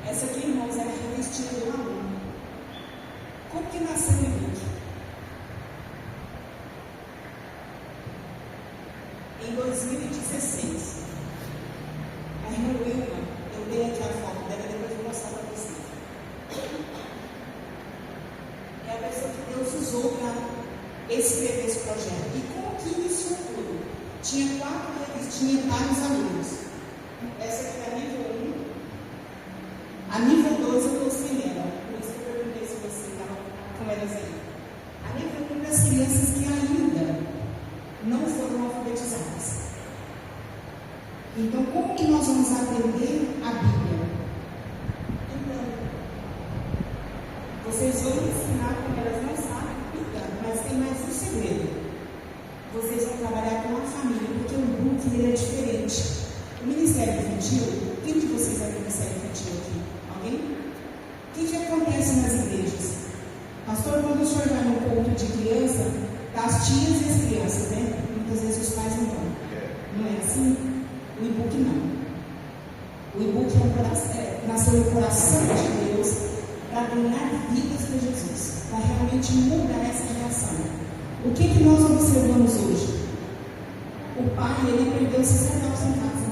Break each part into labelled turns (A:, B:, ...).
A: Essa aqui, irmãos, é a revestida do aluno. Como que nasceu o e-book? Em 2016, a irmã Wilma, eu dei aqui a foto dela, depois vou mostrar para vocês. É a pessoa que Deus usou para escrever esse projeto. E como que iniciou tudo? Tinha 4 revistinhas para os alunos. Essa aqui é a nível 1. A nível 2 eu estou sem ela. Por isso que eu perguntei se você estava com elas aí. A nível 1 das crianças que ainda não foram alfabetizadas. Então, como que nós vamos aprender a Bíblia? Então, vocês vão ensinar como elas não sabem, mas tem mais um segredo. Vocês vão trabalhar com a família, porque o book ele é diferente. O Ministério Infantil, quem de vocês é do Ministério Infantil aqui? Alguém? O que acontece nas igrejas? Pastor, quando o senhor vai no culto de criança, tá as tias e as crianças, né? Muitas vezes os pais não vão. Não é assim? O e-book não. O e-book nasceu no coração de Deus para ganhar vidas para Jesus, para realmente mudar essa geração. O que nós observamos hoje? O pai, ele perdeu o sacerdócio em casa.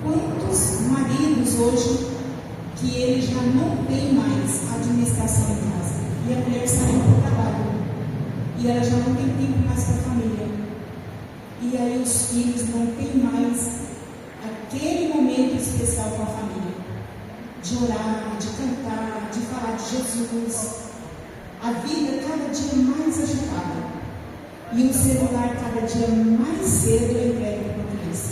A: Quantos maridos hoje que ele já não tem mais administração em casa? E a mulher saiu para o trabalho. E ela já não tem tempo mais para a família. E aí os filhos não têm mais aquele momento especial com a família. De orar, de cantar, de falar de Jesus. A vida cada dia mais agitada. E o celular cada dia mais cedo é entregue para a criança.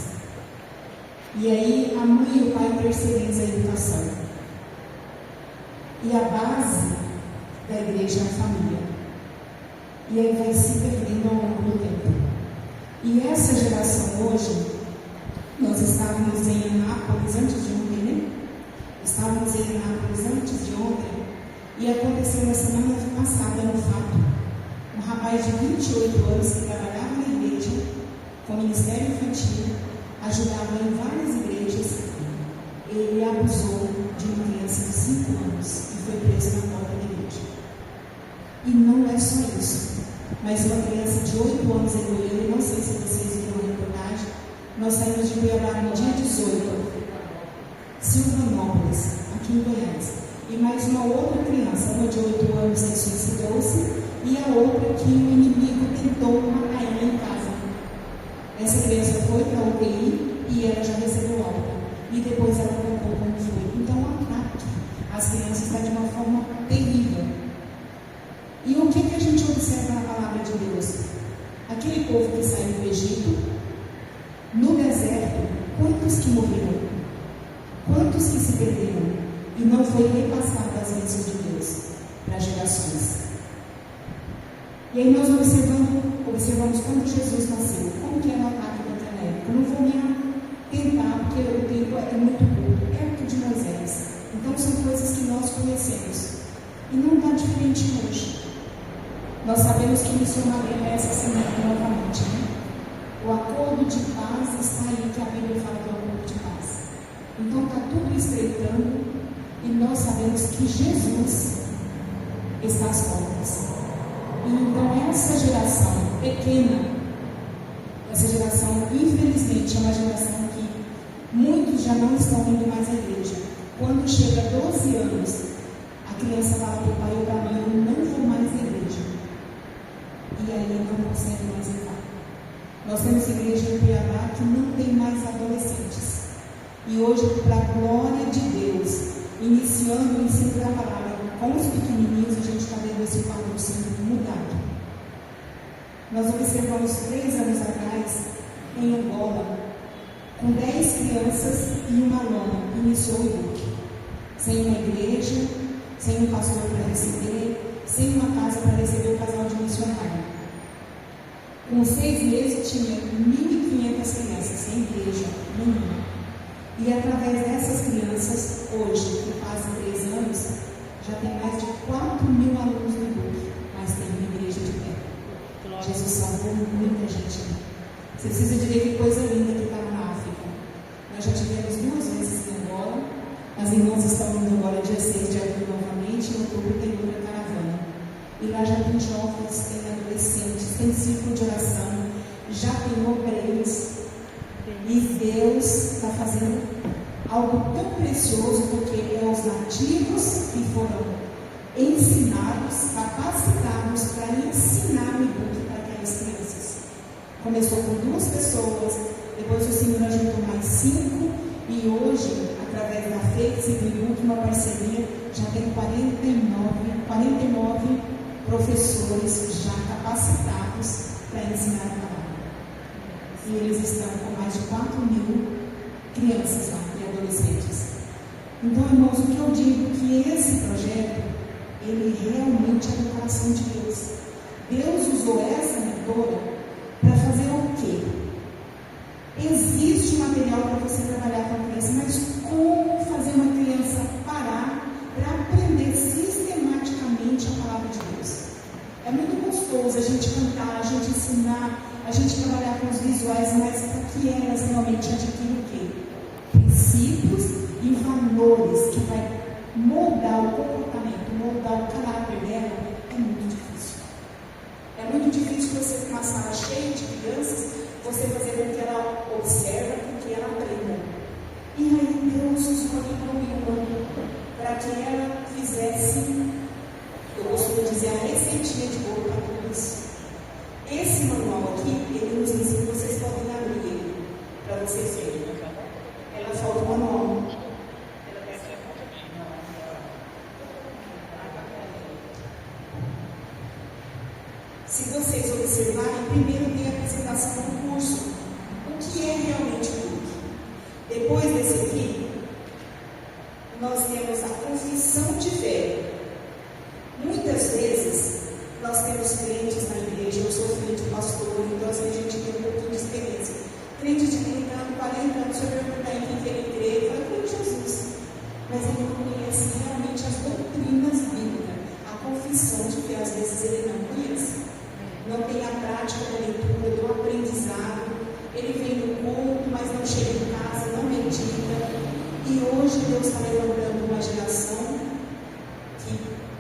A: E aí a mãe e o pai terceirizam a educação. E a base da igreja é a família. E aí vai se perdendo ao longo do tempo. E essa geração hoje, nós estávamos em Anápolis antes de ontem, né? Estávamos em Anápolis antes de ontem. E aconteceu na semana passada, no fato, um rapaz de 28 anos que trabalhava na igreja, com o Ministério Infantil, ajudava em várias igrejas. Ele abusou de uma criança de 5 anos e foi preso na porta da igreja. E não é só isso, mas uma criança de 8 anos em Goiânia, não sei se vocês viram a reportagem, nós saímos de Cuiabá no dia 18, Silvanópolis, aqui em Goiás. E mais uma outra criança, uma de 8 anos que suicidou-se, e a outra que o inimigo tentou matar ela em casa. Essa criança foi para a UTI e ela já recebeu alta. E depois ela contou como foi. Então, o ataque às crianças está de uma forma terrível. E o que a gente observa na palavra de Deus? Aquele povo que saiu do Egito, no deserto, quantos que morreram? Quantos que se perderam? E não foi repassado as bênçãos de Deus para gerações. E aí nós observamos quando Jesus nasceu, como que era o ataque daquela época. Eu não vou me tentar, porque o tempo é muito curto, perto de Moisés. Então são coisas que nós conhecemos. E não está diferente hoje. Nós sabemos que iniciou uma guerra essa semana novamente, né? O acordo de paz está aí, que a Bíblia fala do acordo de paz. Então está tudo estreitando. E nós sabemos que Jesus está às portas. E então essa geração pequena, essa geração, infelizmente, é uma geração que muitos já não estão indo mais à igreja. Quando chega a 12 anos, a criança fala para o pai ou para a mãe, eu não vou mais à igreja. E aí ele não consegue mais entrar. Nós temos igreja em Cuiabá que não tem mais adolescentes. E hoje, para a glória de Deus, iniciando o ensino da palavra com os pequenininhos, a gente está vendo esse quadro sendo mudado. Nós observamos 3 anos atrás, em Angola, com 10 crianças e uma lona, iniciou o e-book. sem uma igreja, sem um pastor para receber, sem uma casa para receber o casal de missionário. Com 6 meses tinha 1.500 crianças sem igreja nenhuma. E através dessas crianças, hoje, que fazem 3 anos, já tem mais de 4.000 alunos no grupo, mas tem uma igreja de pé. Jesus salvou muita gente. Você precisa de ver que coisa linda que estava na África. Nós já tivemos 2 vezes em Angola. As irmãs estão indo agora dia 6 de abril novamente. Em outubro tem outra caravana. E lá já tem jovens, tem adolescentes, tem círculo de oração, já tem obreiros. E Deus está fazendo algo tão precioso, porque é os nativos que foram ensinados, capacitados para ensinar o e-book para aquelas crianças. Começou com 2 pessoas, depois o Senhor ajuntou mais 5, e hoje, através da FEIX e do e-book, uma parceria, já tem 49 professores já capacitados para ensinar a palavra. E eles estão com mais de 4.000 crianças lá e adolescentes. Então, irmãos, o que eu digo é que esse projeto, ele realmente é do coração de Deus. Deus usou essa mentora para fazer o quê? Existe material para você trabalhar com a criança, mas como fazer uma criança parar para aprender sistematicamente a palavra de Deus? É muito gostoso a gente cantar, a gente ensinar, a gente trabalhar com os visuais, mas para que elas realmente adquirem o quê? Princípios e valores que vai moldar o comportamento, moldar o caráter dela, é muito difícil. É muito difícil você, com uma sala cheia de crianças, você fazer com que ela observe, com que ela aprenda. E aí Deus usou a para que ela fizesse, eu costumo dizer, a receitinha de bolo para tudo isso. Esse manual aqui, ele nos ensina, vocês podem abrir ele para vocês verem. Ela falta o manual. Se vocês observarem, primeiro tem a apresentação do curso. O que é realmente o curso? Depois desse aqui, nós temos a confissão de fé. Muitas vezes, nós temos crentes na igreja, eu sou filho de pastor, então assim, a gente tem um pouquinho de experiência. Crente de 30 anos, 40 anos, se eu perguntar em quem que ele crê, ele fala em Jesus. Mas ele não conhece realmente as doutrinas bíblicas. A confissão de fé, às vezes, ele não conhece. Não tem a prática da leitura, do aprendizado. Ele vem no culto, mas não chega em casa, não medita. E hoje Deus está levantando uma geração que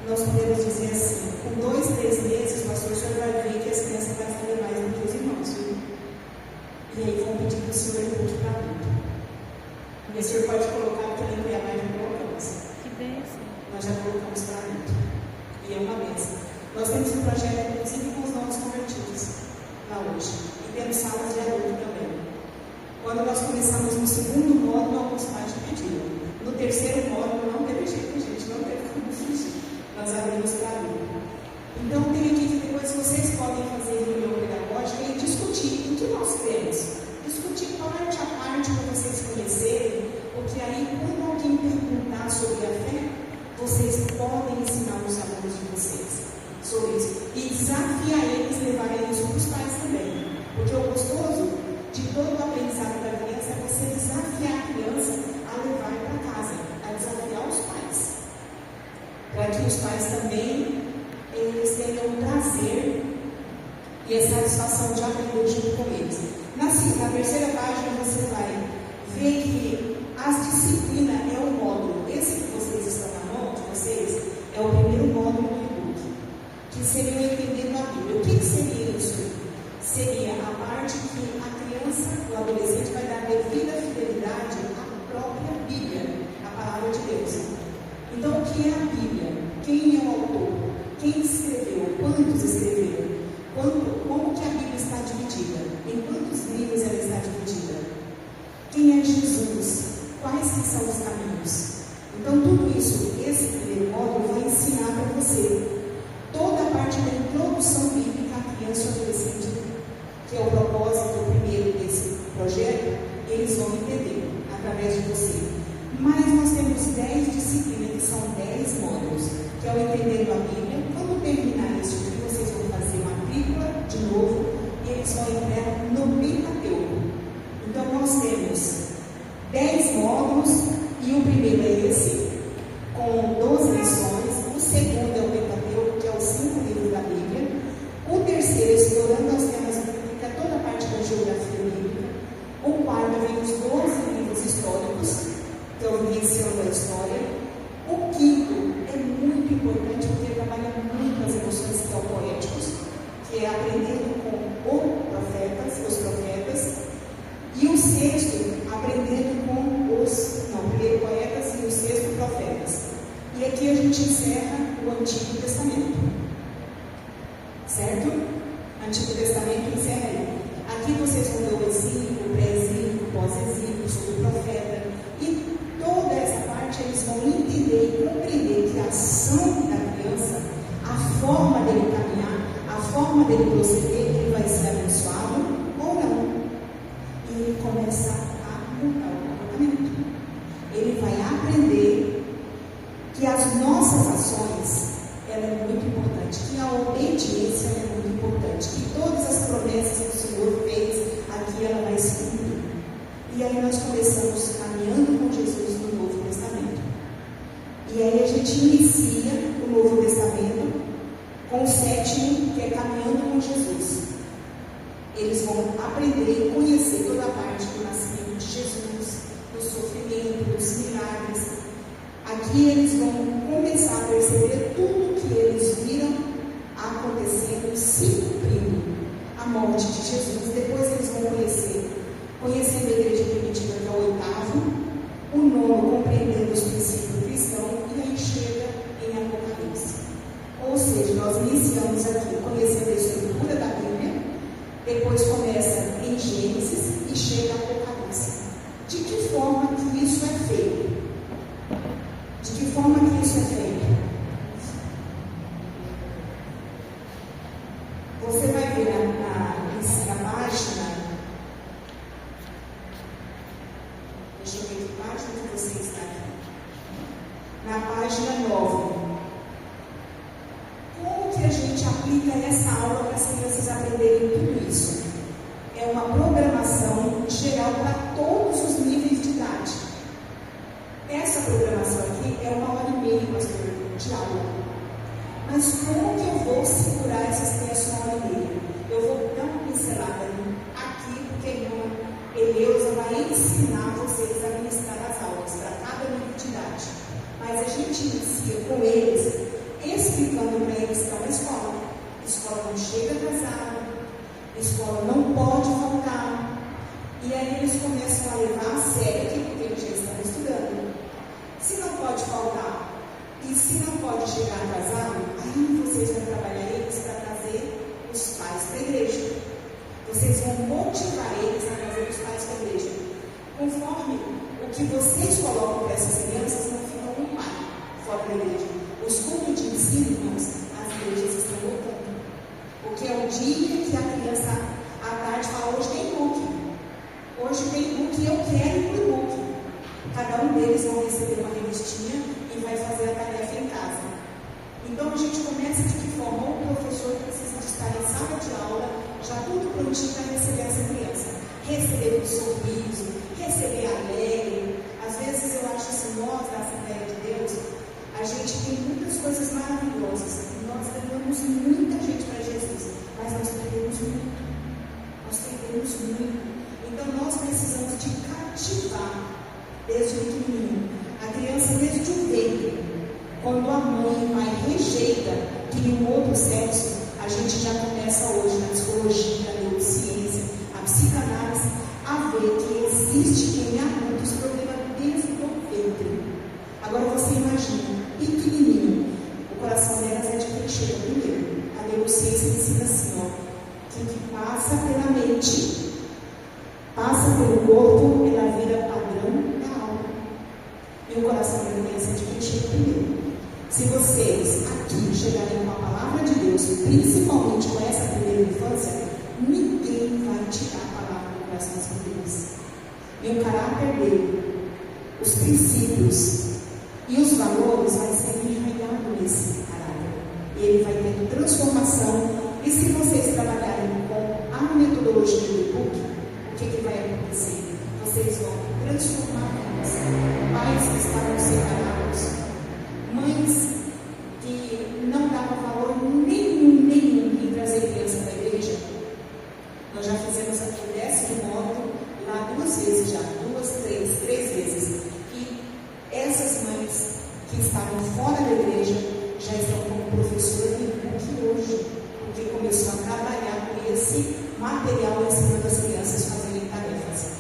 A: nós podemos dizer assim, com 2, 3 meses, pastor, o senhor vai ver que as crianças vão saber mais do que os irmãos, viu? E aí vão pedir para o senhor ir para adulto. E o senhor pode colocar, porque ele não mais, não colocamos.
B: Que bênção.
A: Nós já colocamos para adulto. E é uma bênção. Nós temos um projeto, inclusive, com os novos convertidos, na hoje. E temos salas de adulto também. Quando nós começamos no 2º módulo, alguns pais pediram. No 3º módulo, não teve jeito, gente, não teve como fugir. Nós abrimos para adulto. Então, tem aqui que depois vocês podem fazer reunião pedagógica e discutir o que nós queremos. Discutir parte a parte para vocês conhecerem, porque aí, quando alguém perguntar sobre a fé, vocês podem ensinar os alunos de vocês sobre isso. E desafiar eles, levarem isso para os pais também. Porque o gostoso de todo o aprendizado da criança é você desafiar a criança a levar para casa, a desafiar os pais. Para que os pais também eles tenham o prazer e a satisfação de aprender junto com eles. Na 3ª página você vai ver que as disciplinas é o módulo. Esse que vocês estão na mão de vocês é o primeiro módulo do e-book, que seria o entendendo a Bíblia. O que seria isso? Seria a parte que a criança, o adolescente, vai dar devida fidelidade à própria Bíblia, a palavra de Deus. Então, o que é a Bíblia? Quem é o autor? Quem escreveu? Quantos escreveram? Como que a Bíblia está dividida? Em quantos livros ela está dividida? Quem é Jesus? Quais que são os caminhos? Então, tudo isso, esse primeiro módulo vai ensinar para você toda a parte da introdução bíblica à criança e adolescente, que é o propósito primeiro desse projeto, eles vão entender através de você. Mas nós temos 10 disciplinas história. O quinto é muito importante porque trabalha muito as emoções teopoéticas, que é aprendendo com os profetas. E o sexto, aprendendo com primeiro poetas e o sexto, profetas. E aqui a gente encerra o Antigo Testamento. Certo? Antigo Testamento encerra aí. Aqui vocês vão ver o exílio, o pré-exílio, o pós-exílio, sobre o profeta. E toda essa parte eles vão entender e compreender que a ação da criança, a forma dele caminhar, a forma dele proceder, ele vai ser abençoado ou não. E ele começa a mudar o comportamento. Ele vai aprender que as nossas ações, ela é muito importante, que a obediência é muito importante, que todas as promessas que o Senhor fez, aqui ela vai se cumprir. E aí nós começamos caminhando com Jesus no Novo Testamento. E aí a gente inicia o Novo Testamento com o sétimo, que é caminhando com Jesus. Eles vão aprender e conhecer toda a parte do nascimento de Jesus, do sofrimento, dos milagres. Aqui eles vão começar a perceber tudo que eles viram acontecendo, se cumprindo, a morte de Jesus. Depois eles vão conhecendo a igreja primitiva, que é o oitavo, o nono, compreendendo os princípios cristãos, e aí chega em Apocalipse. Ou seja, nós iniciamos aqui conhecendo a estrutura da Bíblia, depois começa em Gênesis e chega a Apocalipse. De que forma que isso é feito? De que forma que isso é feito? Você vai ver na página. Deixa eu ver que página que você está aqui. Na página 9. Como que a gente aplica essa aula para as crianças aprenderem tudo isso? É uma programação geral para todos os níveis de idade. Essa programação aqui é 1h30, pastor, de aula. Mas como que eu vou segurar essas crianças 1h30? Eu vou dar uma pincelada aqui, porque a irmã Eleusa vai ensinar vocês a ministrar as aulas para cada nível de idade. Mas a gente inicia com eles, explicando para eles que é uma escola. A escola não chega atrasada, a escola não pode faltar. E aí eles começam a levar a sério aquilo que eles já estão estudando. Se não pode faltar e se não pode chegar atrasado, aí vocês vão trabalhar eles para trazer os pais para a igreja. Vocês vão motivar eles a trazer os pais para a igreja. Conforme o que vocês colocam para essas crianças, não fica um pai fora da igreja. Os cultos de ensino, irmãos, as igrejas estão voltando. Porque é o dia que a criança à tarde fala: hoje tem book. Hoje tem book e eu quero ir para o book. Cada um deles vai receber uma revistinha e vai fazer a tarefa em casa. Então a gente começa de que forma? O professor precisa de estar em sala de aula, já tudo prontinho para receber essa criança. Receber com sorriso, receber alegre. Às vezes eu acho assim, nós da Assembleia de Deus, a gente tem muitas coisas maravilhosas. Nós levamos muita gente para Jesus, mas nós perdemos muito. Nós perdemos muito. Então nós precisamos de cativar desde o pequenininho. A criança desde o ventre, quando a mãe e o pai rejeita que um outro sexo, a gente já começa hoje na psicologia, na neurociência, a psicanálise, a ver que existe em adultos problema desde o ventre. Agora você imagina, pequenininho, o coração delas é de quem chega primeiro. A neurociência ensina assim, que passa pela mente, passa pelo corpo, pela vida padrão da alma. E o coração da criança é de quem chega primeiro. Se vocês aqui chegarem com a palavra de Deus, principalmente com essa primeira infância, ninguém vai tirar a palavra do coração deles. E o caráter dele, os princípios e os valores vai ser enraizado nesse caráter. E ele vai ter transformação. E se vocês trabalharem com a metodologia do book, o que vai acontecer? Vocês vão transformar vidas. Pais que estavam separados, mães que não davam valor nenhum em trazer criança para a igreja. Nós já fizemos aqui o 10º módulo, lá 2 vezes já, 2, 3 vezes. E essas mães gerações que estavam fora da igreja já estão como professor de IBUC hoje, porque começou a trabalhar com esse material ensinando as crianças a fazerem tarefas.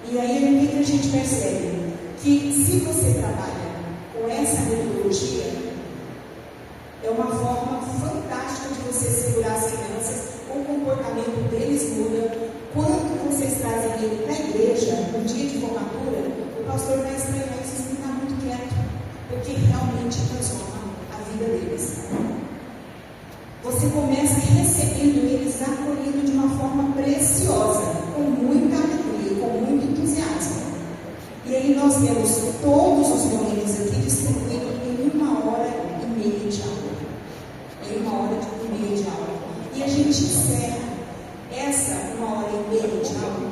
A: E aí o que a gente percebe? Que se você trabalha com essa metodologia, é uma forma fantástica de você segurar as crianças, o comportamento deles muda. Quando vocês trazem ele para a igreja, no dia de formatura, o pastor vai estranhar e vocês não estão muito quieto, porque realmente transforma a vida deles. Você começa recebendo eles, acolhendo de uma forma preciosa, com muita alegria, com muito entusiasmo. E aí nós temos todos os domínios aqui distribuídos em 1h30 de aula. Em 1h30 de aula. E a gente encerra essa 1h30 de aula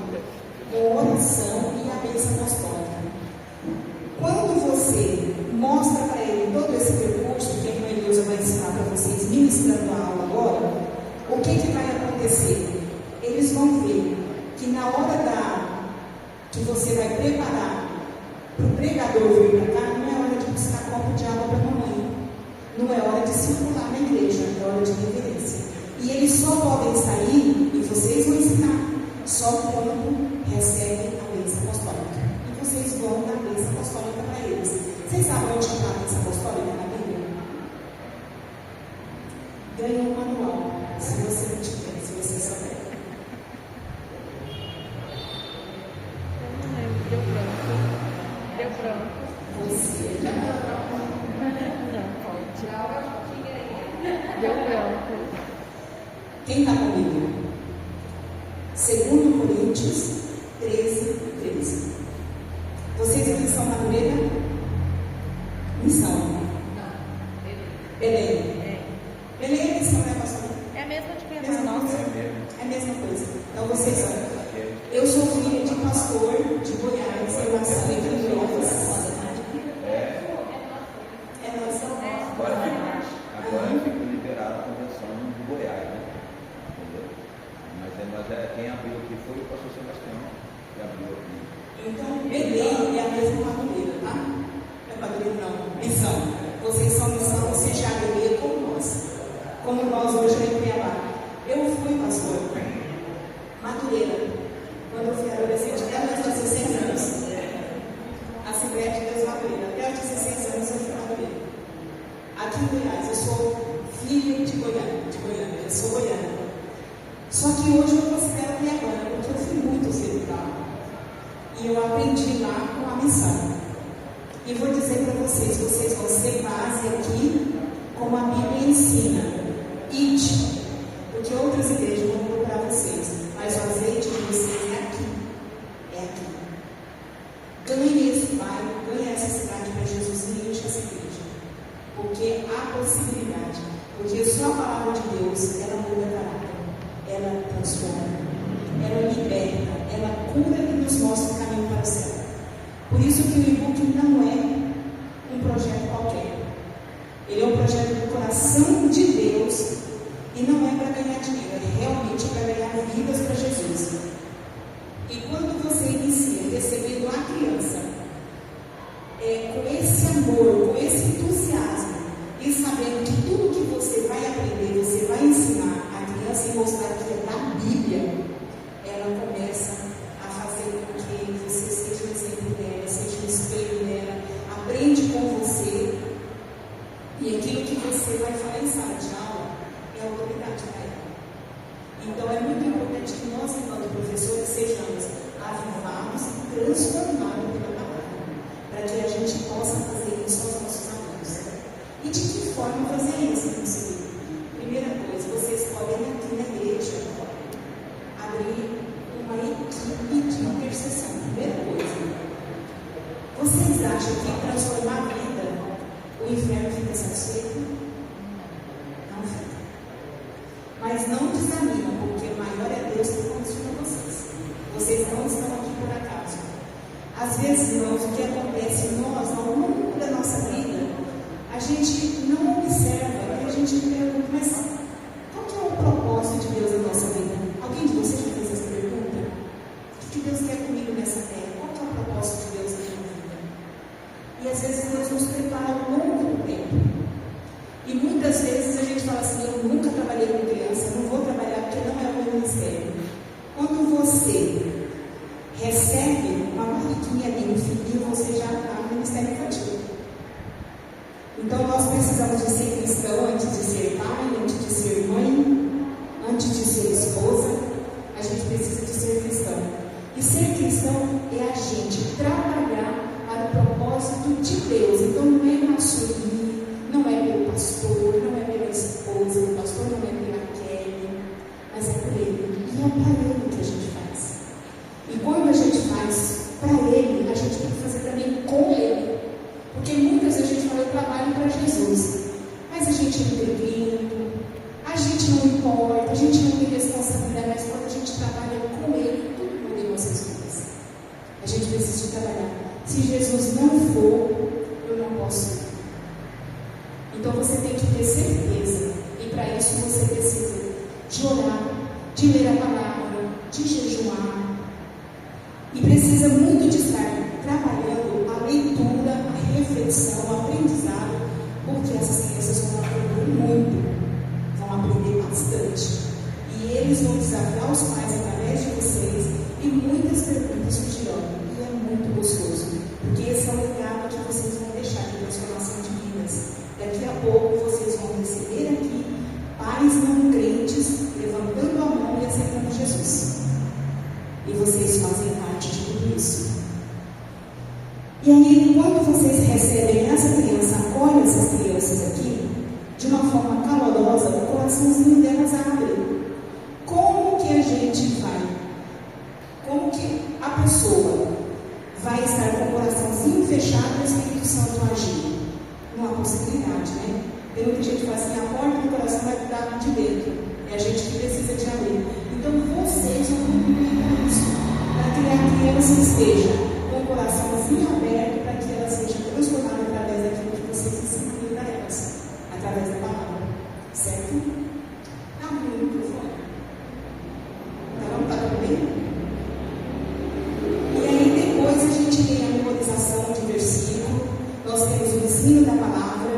A: com oração e a bênção apostólica. Quando você mostra para ele todo esse percurso que a irmã Eleusa vai ensinar para vocês, ministrando a aula agora, o que vai acontecer? Eles vão ver que na hora que você vai preparar para o pregador vir para cá, não é hora de buscar copo de água para a mamãe, não é hora de circular na igreja, é hora de reverência. E eles só podem sair, e vocês vão ensinar, só quando recebem a bênção apostólica. E vocês vão dar a bênção apostólica para eles. Vocês sabem onde está a bênção apostólica na Bíblia? Ganha um manual, se você não tiver, se você souber.
B: Deu branco. Deu branco.
A: Você já não
B: pode. Deu branco.
A: Quem está comigo? 2 Coríntios 13:13. Vocês aqui são Madureira? Missão. Belém. Belém é missão, né, pastor?
B: É a mesma de Cuiabá, nossa.
A: É a mesma coisa. Então vocês são. Eu sou filha de pastor de Goiás, eu nasci em Goiás. É nossa.
C: Agora fica liberada a convenção do Goiás, né? Entendeu? Mas quem abriu aqui foi o pastor Sebastião, que abriu aqui.
A: Então, Belém é a mesma Madureira, tá? Não é Madureira, não. Missão. Vocês são missão, vocês já Belém como nós. Como nós hoje em Cuiabá. Eu fui pastor Madureira. Quando eu fui adolescente, até os 16 anos. Assembleia de Deus Madureira. Até os 16 anos eu fui Madureira. Aqui em Goiás, eu sou filha de Goiânia, eu sou goiana. Só que hoje eu considero cuiabana, porque eu fui muito cedo lá. E eu aprendi lá com a missão. E vou dizer para vocês vão ser base aqui, como a Bíblia ensina. Ide, porque outras igrejas vão procurar vocês, mas o azeite de vocês é aqui. É aqui. Ganhe esse bairro, ganhe essa cidade para Jesus e enche essa igreja. Porque há possibilidade. Porque só a palavra de Deus, ela muda caráter, ela transforma, ela liberta, ela cura e nos mostra o caminho para o céu. Por isso que o IBUC não é um projeto qualquer. Ele é um projeto do coração de Deus e não é para ganhar dinheiro, é realmente para ganhar vidas para Jesus. E quando você inicia recebendo a criança com esse amor, com esse entusiasmo, e sabendo que tudo que você vai aprender, você vai ensinar a criança e mostrar que é da Bíblia, ela começa a fazer com que você seja o exemplo dela, seja o espelho dela, aprende com você, e aquilo que você vai falar em sala de aula é autoridade para ela. Então é muito importante que nós, enquanto professores, sejamos avivados e transformados pela palavra, para que a gente possa fazer isso aos nossos alunos. E de que forma fazer isso, inclusive? Primeira coisa, vocês podem aqui na igreja abrir uma equipe de intercessão. Primeira coisa, vocês acham que transformar a vida, o inferno fica satisfeito? Não fica. Mas não desanima, porque o maior é Deus que condiciona vocês. Vocês não estão aqui por acaso. Às vezes, irmãos, o que acontece nós, ao longo da nossa vida, a gente não observa e a gente pergunta, mas qual que é o propósito de Deus na nossa vida? Alguém de vocês já fez essa pergunta? O que Deus quer comigo nessa terra? Qual que é o propósito de Deus na minha vida? E às vezes Deus nos pergunta. Então nós precisamos de ser cristão antes de ser pai, antes de ser mãe, antes de ser esposa. A gente precisa de ser cristão. E ser cristão é a gente trabalhar para o propósito de Deus. Então não é na assumir, não é pelo pastor, não é pela esposa, o pastor não é pela Kelly, mas é por Ele. E é para Ele que a gente faz. E quando a gente faz para Ele, a gente tem que fazer também com Ele. Porque muitas vezes a gente fala, eu trabalho para Jesus, mas a gente não tem tempo, a gente não importa, a gente não tem responsabilidade, mas quando a gente trabalha com Ele, tudo muda em nossas vidas. A gente precisa de trabalhar. Se Jesus não for, eu não posso ir. Então você tem que ter certeza, e para isso você precisa de orar, de ler a palavra, de jejuar, e precisa muito de estar trabalhando a leitura, a reflexão, o aprendizado, porque essas crianças vão aprender muito, vão aprender bastante, e eles vão desafiar os pais através de vocês, e muitas perguntas surgirão, e é muito gostoso, porque esse é o legado que vocês vão deixar de transformação de vidas. Daqui a pouco vocês vão receber aqui pais não crentes levantando a mão e aceitando Jesus. E vocês fazem parte de tudo isso. E aí, quando vocês recebem essa criança, acolhem essas crianças aqui, de uma forma calorosa, o coraçãozinho delas abre. Como que a gente vai? Como que a pessoa vai estar com o coraçãozinho fechado e o Espírito Santo agir? Não há possibilidade, né? Tem muita gente que fala assim, a porta do coração vai cuidar de dentro. É a gente que precisa de abrir. Então vocês vão contribuir com isso, para que a criança esteja com o coraçãozinho aberto, para que ela seja transformada através daquilo que vocês ensinam para elas, através da palavra. Certo? Abre o microfone. Tá tudo bem? E aí depois a gente tem a memorização de versículo, nós temos o ensino da palavra,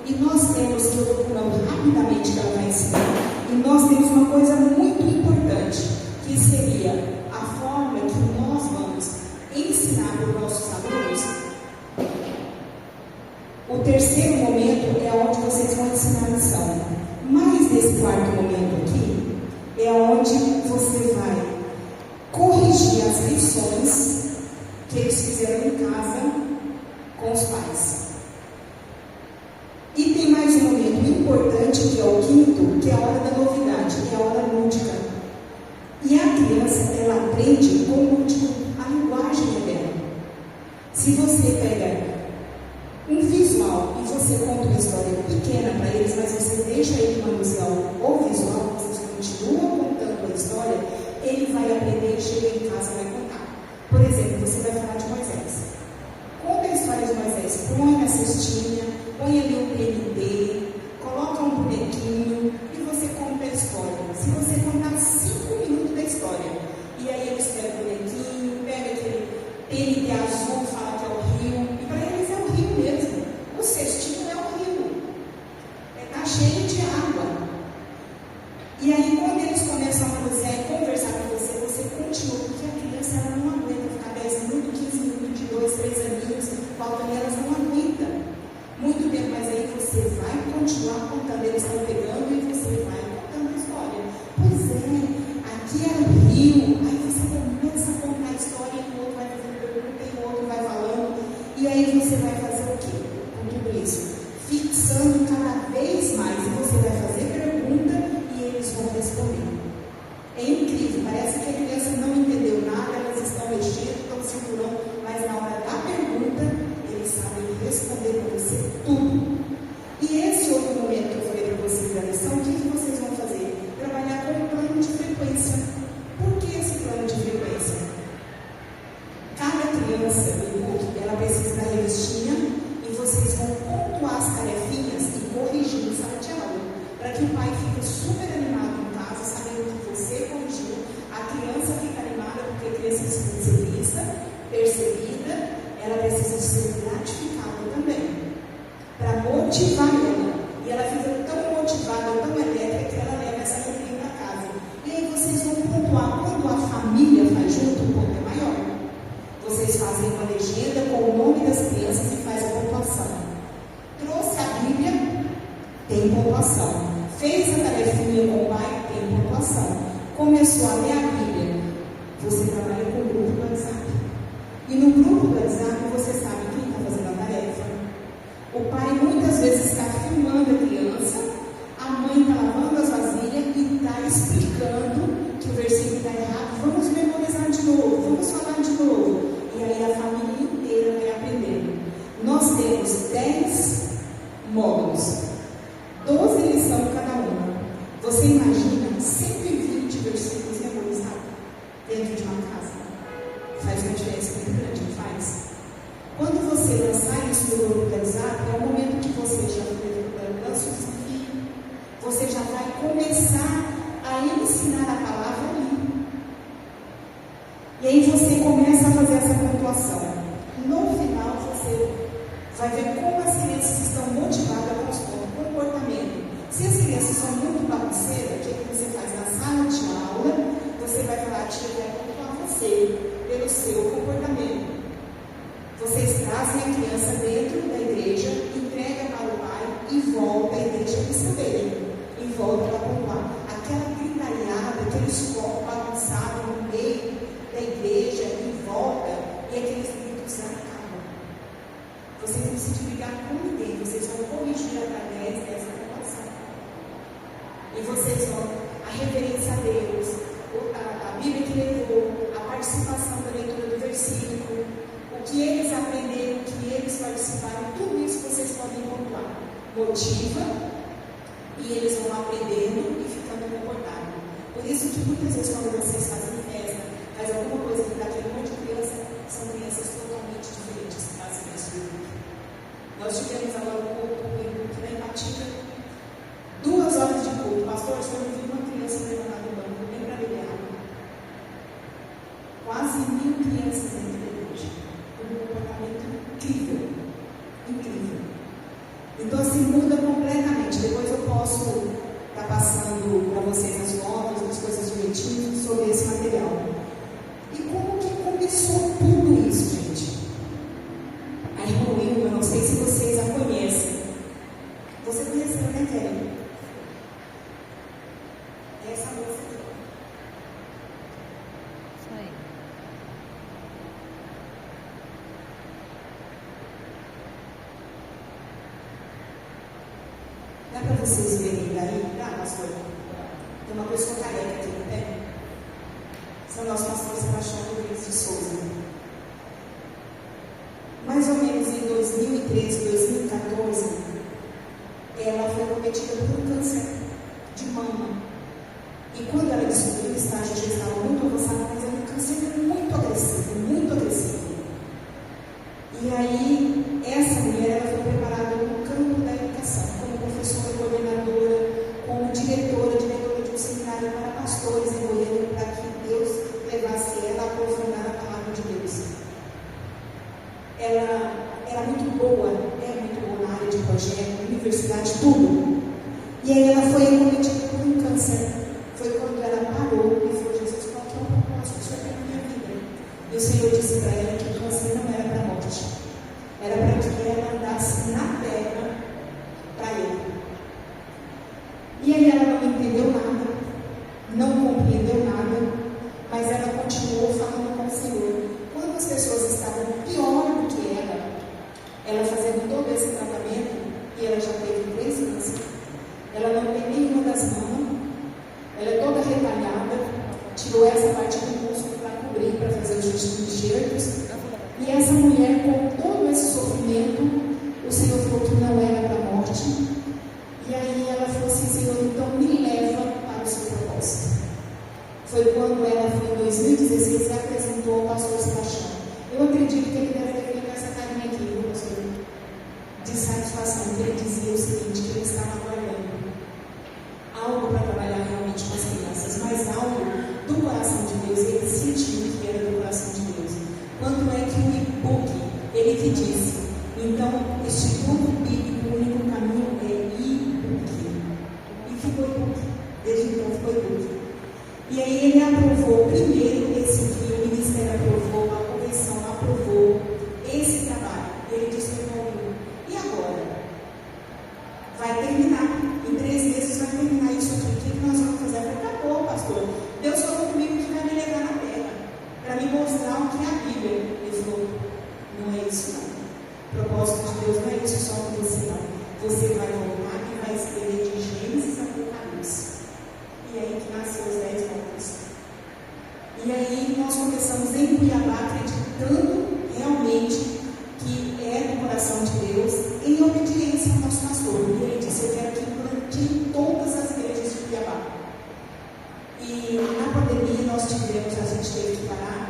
A: e nós temos, que eu estou pulando rapidamente que ela vai ensinar, e nós temos uma coisa muito importante, que seria a forma que nós vamos ensinar para os nossos alunos. O terceiro momento é onde vocês vão ensinar a lição. Mas nesse quarto momento aqui, é onde você vai corrigir as lições que eles fizeram em casa com os pais. E tem mais um momento importante, que é o quinto, que é a hora da novidade, que é a hora lúdica. E a criança, ela aprende com o lúdico, a linguagem é dela. Se você pega um visual e você conta uma história pequena para eles, mas você deixa ele manusear o visual, você continua contando a história, ele vai aprender e chega em casa e vai contar. Por exemplo, você vai falar de Moisés. Conta a história de Moisés, põe na cestinha, põe ali um PND, coloca um bonequinho e você conta a história. Se você contar 5 minutos da história, e aí eles pegam o bonequinho, pega aquele PND azul, fala que é o rio, e para eles é o rio mesmo. O cestinho é o rio. Está cheio de água. E aí quando eles começam a manusear e conversar com você, você continua, porque a criança ela não aguenta ficar 10 minutos, 15 minutos, de 2, 3 aninhos, faltam elas não aguentam muito tempo, mas aí você vai continuar contando, eles estão pegando e você vai contando a história. Pois é, aqui é o rio, aí você começa a contar a história e o outro vai fazendo pergunta e o outro vai falando, e aí você vai fazer o quê com tudo isso? Fixando cada vez mais, e você vai fazer pergunta e eles vão responder. É incrível, parece que a criança não entendeu nada, elas estão mexendo, estão segurando, mas na hora da pergunta, eles sabem responder para você tudo. E esse outro momento que eu falei para vocês da lição, o que vocês vão fazer? Trabalhar com um plano de frequência. Por que esse plano de frequência? Cada criança do grupo, ela precisa da revistinha e vocês vão pontuar as tarefinhas e corrigir em sala de aula, para que o pai fique super animado em casa, sabendo que você corrigiu, a criança fica animada porque a criança precisa ser vista, percebida, ela precisa ser gratificada também, para motivar ela. E ela fica tão motivada, tão elétrica, que ela leva essa alegria para casa. E aí vocês vão pontuar. Quando a família faz junto, o ponto é maior. Vocês fazem uma legenda com o nome das crianças e faz a pontuação. Trouxe a Tem pontuação. Fez a tarefinha com o pai? Tem pontuação. Começou a ler a Bíblia? Você trabalha com o grupo do WhatsApp. E no grupo do WhatsApp você sabe quem está fazendo a tarefa. O pai muitas vezes está filmando a criança, a mãe está lavando as vasilhas e está explicando que o versículo está errado. Vamos memorizar de novo, vamos falar de novo. E aí a família inteira vai aprender. Nós temos 10 módulos, 12 lições cada uma. Você imagina 120 versículos memorizados dentro de uma casa? Faz uma diferença muito grande, não faz? Quando você lançar isso no grupo do WhatsApp, é o momento que você já lança o desafio. Você já vai começar a ensinar a palavra ali. E aí você começa a fazer essa pontuação. No final, você vai ver como as crianças estão motivadas com o comportamento. Se as crianças são muito bagunceiras, o que você faz na sala de aula? Você vai falar, tia, vai pontuar você pelo seu comportamento. Vocês trazem a criança dentro da igreja, entrega para o pai e volta à igreja para saber. E volta para pontuar. Aquela gritariada, aqueles corpos bagunçados no meio da igreja, e volta, e aqueles gritos acabam. Vocês não precisam brigar com ninguém, vocês vão corrigir através dessa pontuação. E vocês vão, a reverência a Deus, a Bíblia que levou, a participação da leitura do versículo, o que eles aprenderam, o que eles participaram, tudo isso vocês podem pontuar. Motiva, e eles vão aprendendo e ficando comportados. Por isso que muitas vezes quando vocês fazem festa, faz alguma coisa que dá aquele monte de criança, são crianças totalmente diferentes que fazem isso. Nós tivemos agora um culto na Ipatinga, 2 horas de culto. Pastor, você não viu uma criança levantar do banco, nem para beber água. Quase 1000 crianças dentro da igreja. Um comportamento incrível. Incrível. Então assim muda completamente. Depois eu posso estar passando para vocês as fotos, as coisas direitinho sobre esse material. E como que começou tudo isso, gente? A irmã Wilma, não sei se vocês a conhecem. Você conheceu, né, Kelly? Essa moça aqui.
B: Isso aí.
A: Dá para vocês verem daí? Dá, pastor? Tem uma pessoa careca aqui, não tem? Esse é o nosso pastor Sebastião Rodrigues de Souza. Mais ou menos em 2013, 2014, ela foi cometida por um câncer de mama. E quando ela descobriu, o estágio já estava muito avançado, mas era um câncer muito agressivo, muito agressivo. E aí, essa mulher ela foi preparada no campo da educação, como professora, coordenadora, como diretora de um seminário para pastores em Goiânia, para que Deus levasse ela a aprofundar a palavra de Deus. Ela era muito boa, é muito boa na área de projeto, universidade, tudo. E aí ela foi acometida por um câncer. Foi quando ela parou e falou: Jesus, qual que é o propósito que o Senhor tem na minha vida? E o Senhor disse para ela que o câncer não era para a morte, era para que ela andasse na terra para Ele. E aí ela não entendeu nada, não compreendeu nada, mas ela continuou falando com o Senhor. Quando as pessoas estavam pior do que ela fazendo todo esse tratamento, e ela já teve 3 anos, ela não tem nenhuma das mãos, ela é toda retalhada, tirou essa parte do músculo para cobrir, para fazer os enxertos. E essa mulher, com todo esse sofrimento, o Senhor falou que não era para a morte. E aí ela falou assim: Senhor, então me leva para o seu propósito. Foi quando ela foi em 2016 e apresentou ao pastor Sebastião. Eu acredito que ele deve ter feito essa carinha aqui, viu, pastor? De satisfação, que ele dizia o seguinte, que ele estava aguardando algo para trabalhar realmente com as crianças, mas algo do coração de Deus, ele sentiu que era do coração de Deus. Quanto é que o e-book, ele que disse, então, Instituto Bíblico, o único caminho é e-book. E ficou e-book, desde então ficou e-book. E aí ele aprovou primeiro esse filme, o Ministério aprovou, a comissão aprovou esse trabalho. Ele disse para o irmão: e agora? Vai terminar. você vai voltar e vai escrever de Gênesis a Apocalipse. E aí que nasceu os 10 votos. E aí nós começamos em Cuiabá acreditando realmente que é do coração de Deus, em obediência ao nosso pastor. E ele disse: eu quero que plante todas as igrejas de Cuiabá. E na pandemia a gente teve que parar,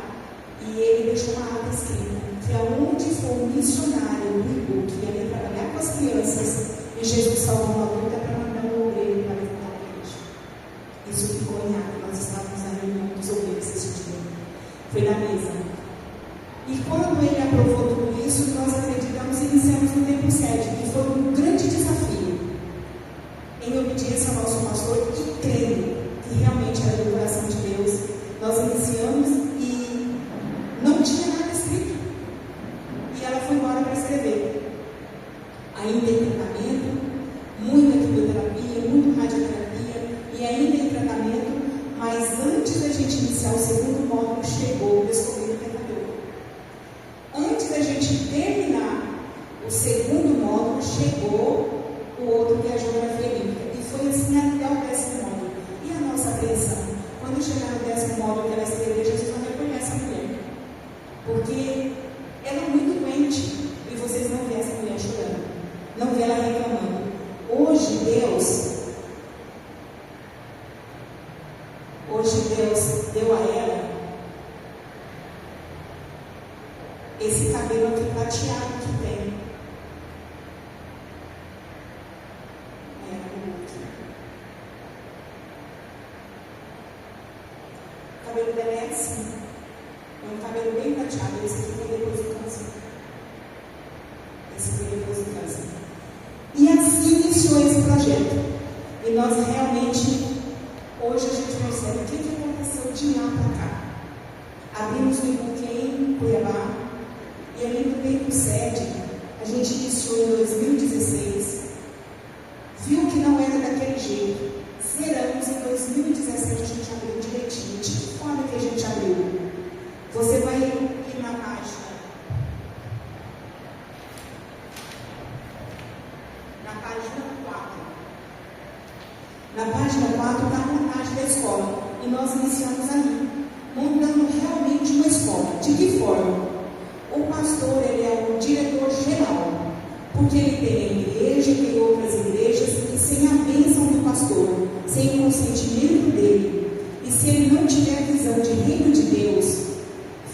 A: e ele deixou uma ata escrita, que aonde for um missionário do Ibu, que ia trabalhar com as crianças, e Jesus salvou uma luta para mandar um obreiro para levantar a igreja. Isso ficou em ata, nós estávamos na reunião dos obreiros esse dia. Foi na mesa. E quando ele aprovou tudo isso, nós acreditamos e iniciamos no tempo 7, que foi um grande desafio, em obediência ao nosso pastor e crendo que realmente era do coração de Deus. Nós iniciamos e não tinha nada escrito. E ela foi embora para escrever. Ainda em tratamento, muita quimioterapia, muito radioterapia, e ainda em tratamento, mas antes da gente iniciar o segundo módulo, chegou o Descobrindo o Pecador. Antes da gente terminar o segundo módulo, chegou o outro, que é a geografia bíblica. E foi assim até o 10º módulo. E a nossa apreensão? Quando chegar no 10º módulo que ela escreveu, Jesus não reconhece a mulher. Porque ela é muito doente. E vocês não vêem essa mulher chorando. Não vê ela reclamando. Hoje Deus deu a ela esse cabelo aqui prateado que tem. O cabelo dela é assim. É um cabelo bem prateado. Esse aqui foi depois do câncer. Esse foi depois do câncer. E assim iniciou esse projeto. E nós realmente, hoje a gente percebe o que aconteceu de lá para cá. Abrimos o Ibuque em Cuiabá. E ali no meio do sede, a gente iniciou em 2016. Viu que não era daquele jeito. Zeramos em 2017, a gente abriu direitinho. De que forma que a gente abriu? Você vai ir na página. Na página 4. Na página 4 está a montagem da escola. E nós iniciamos ali, montando realmente uma escola. De que forma? O pastor, ele é o diretor geral. Porque ele tem a igreja, tem outras igrejas, e sem a bênção do pastor, sem o consentimento dele, e se ele não tiver visão de reino de Deus,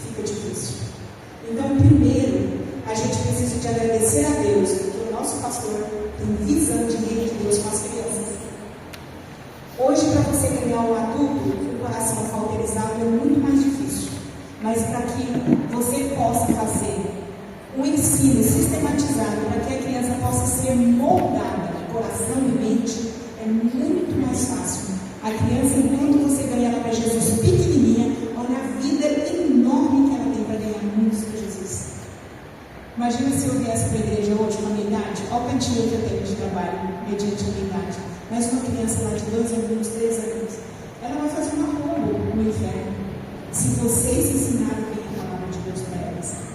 A: fica difícil. Então, primeiro, a gente precisa de agradecer a Deus, porque o nosso pastor tem visão de reino de Deus com as crianças. Hoje, para você ganhar um adulto com o coração cauterizado é muito mais difícil, mas para que você possa fazer um ensino sistematizado para que a criança possa ser moldada de coração e mente, é muito mais fácil. A criança, enquanto você ganha ela para Jesus pequenininha, olha a vida enorme que ela tem para ganhar muitos para Jesus. Imagina se eu viesse para a igreja hoje com a minha idade, olha o cantinho que eu tenho de trabalho, mediante a minha idade, mas uma criança lá de 2 anos, 3 anos, ela vai fazer uma roubo no inferno, se vocês ensinarem bem a palavra de Deus para elas.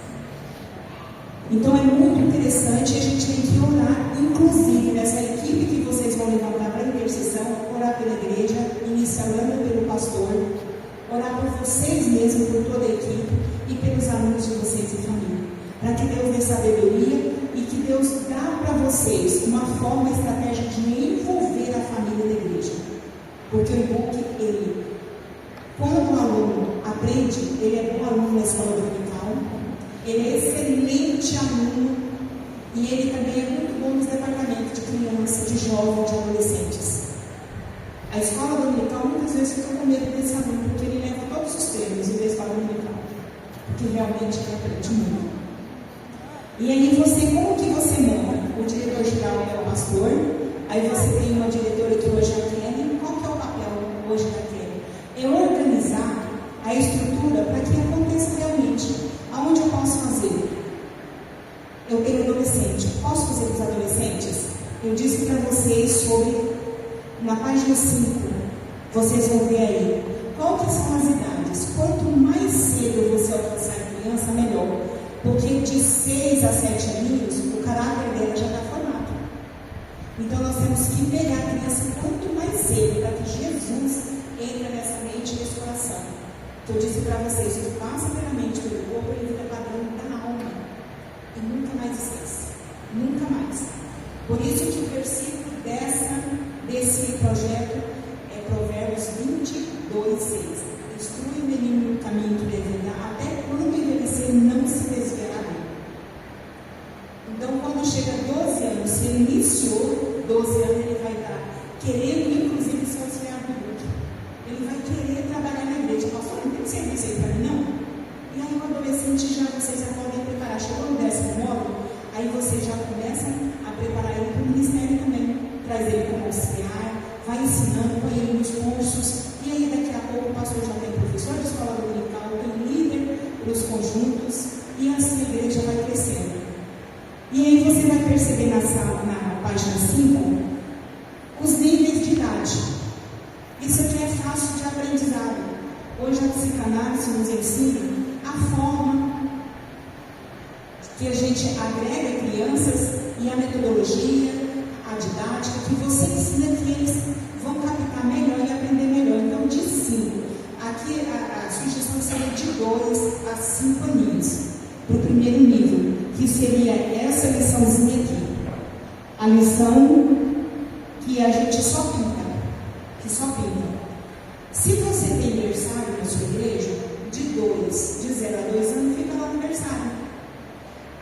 A: Então é muito interessante, a gente tem que orar, inclusive nessa equipe que vocês vão levantar para a intercessão, orar pela igreja, iniciar orando pelo pastor, orar por vocês mesmos, por toda a equipe e pelos alunos de vocês e família, para que Deus dê sabedoria e que Deus dá para vocês uma forma, estratégia de envolver a família da igreja. Porque o Ibuque, quando o aluno aprende, ele é bom aluno na escola dominical, ele é excelente aluno e ele também é muito bom nos departamentos de criança, de jovens, de adolescentes. A escola dominical muitas vezes fica com medo desse aluno, porque ele leva todos os prêmios da escola dominical, porque realmente ele aprende muito. E aí como que você monta? O diretor geral é o pastor, aí você tem uma diretora que hoje é a Kelly. Qual que é o papel hoje da Kelly? É organizar a estrutura para que aconteça realmente. Aonde eu posso fazer? Eu tenho adolescente. Posso fazer com os adolescentes? Eu disse para vocês sobre, na página 5, vocês vão ver aí, qual que são as idades. Quanto mais cedo você alcançar a criança, melhor. Porque de 6 a 7 aninhos, o caráter dela já está formado. Então nós temos que pegar a criança quanto mais cedo, para que Jesus entre nessa mente e nesse coração. Que eu disse para vocês, o que passa pela mente pelo corpo, ele vira padrão da alma. E nunca mais esquece. Nunca mais. Por isso que o versículo desse projeto é Provérbios 22:6. Instrui o menino no caminho que deve andar, até quando envelhecer não se desviará dele. Então, quando chega a 12 anos, se ele iniciou 12 anos, ele vai estar querendo, inclusive, se auxiliar do grupo. Ele vai querer trabalhar na igreja. Pastor, não tem serviço aí para mim, não? E aí, o adolescente, vocês já podem preparar. Chegou no 10º módulo, aí você já começa a preparar ele para o ministério também. Traz ele como auxiliar, vai ensinando com ele nos cursos. E aí, daqui a pouco, o pastor já tem professor de escola dominical, tem líder para os conjuntos, e assim a igreja vai crescendo. E aí você vai perceber na página 5, os níveis de idade. Isso aqui é fácil de aprendizado. Hoje a psicanálise nos ensina a forma que a gente agrega crianças e a metodologia, a didática, que você ensina que eles vão captar melhor e aprender melhor. Então, de 5. Aqui a sugestão seria de 2 a 5 aninhos, para o primeiro nível, que seria essa liçãozinha aqui. A lição que a gente só pinta. Se você tem aniversário na sua igreja, de 0 a 2 anos, fica lá no aniversário.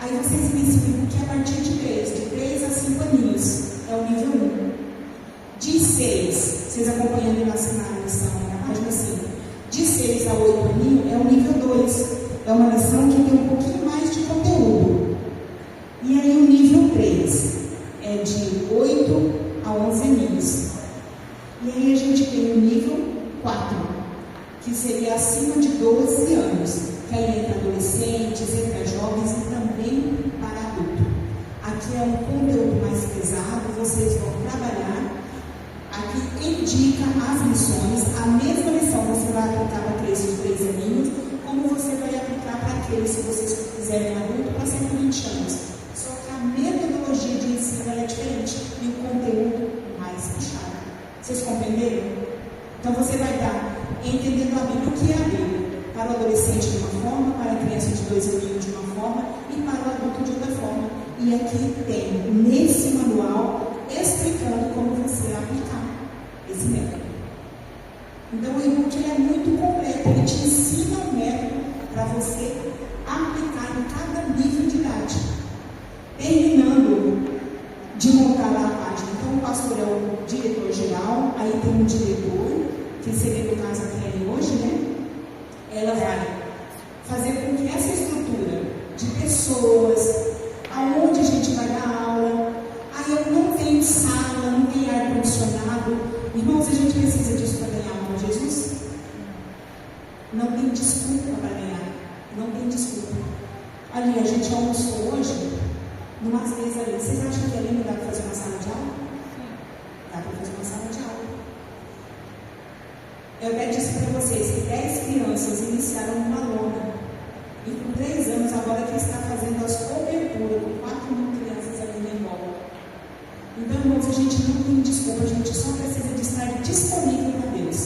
A: Aí vocês me explicam que a partir de 3 a 5 aninhos, é o nível 1. De 6, vocês acompanhando na lição, na página 5, de 6 a 8 aninhos é o nível 2. É uma lição que tem um pouquinho mais de conteúdo. E aí o nível 3 é de 8 a 11 aninhos. E aí a gente tem o nível 4, que seria acima de 12 anos, que aí entra adolescentes, entra jovens e também para adulto. Aqui é um conteúdo mais pesado, vocês vão trabalhar. Aqui indica as lições, a mesma lição você vai aplicar para 3 aninhos, como você vai aplicar para aqueles, se vocês quiserem adulto, para 120 anos. Só que a metodologia de ensino é diferente e o conteúdo mais puxado. Vocês compreenderam? Então você vai estar entendendo a Bíblia, o que é a Bíblia, para o adolescente de uma forma, para a criança de 2 aninhos de uma forma e para o adulto de outra forma. E aqui tem, nesse manual, explicando como você aplicar esse método. Então o e-book é muito completo, ele te ensina um método para você aplicar em cada nível de idade. Terminando de montar lá a página, então o pastor é o diretor geral, aí tem um diretor, que seria no caso aqui aí hoje, né? Ela vai fazer com que essa estrutura de pessoas, aonde a gente vai dar aula, aí eu não tenho sala, não tem ar-condicionado. Irmãos, a gente precisa disso para ganhar aula com Jesus? Não tem desculpa para ganhar. Não tem desculpa. Ali, a gente almoçou hoje numas mesas ali. Vocês acham que ali não dá para fazer uma sala de aula? Dá para fazer uma sala de aula. Eu até disse para vocês que 10 crianças iniciaram uma lona. E com 3 anos, agora que está fazendo as coberturas com 4.000 crianças ali em volta. Então, irmãos, a gente não tem desculpa, a gente só precisa de estar disponível para Deus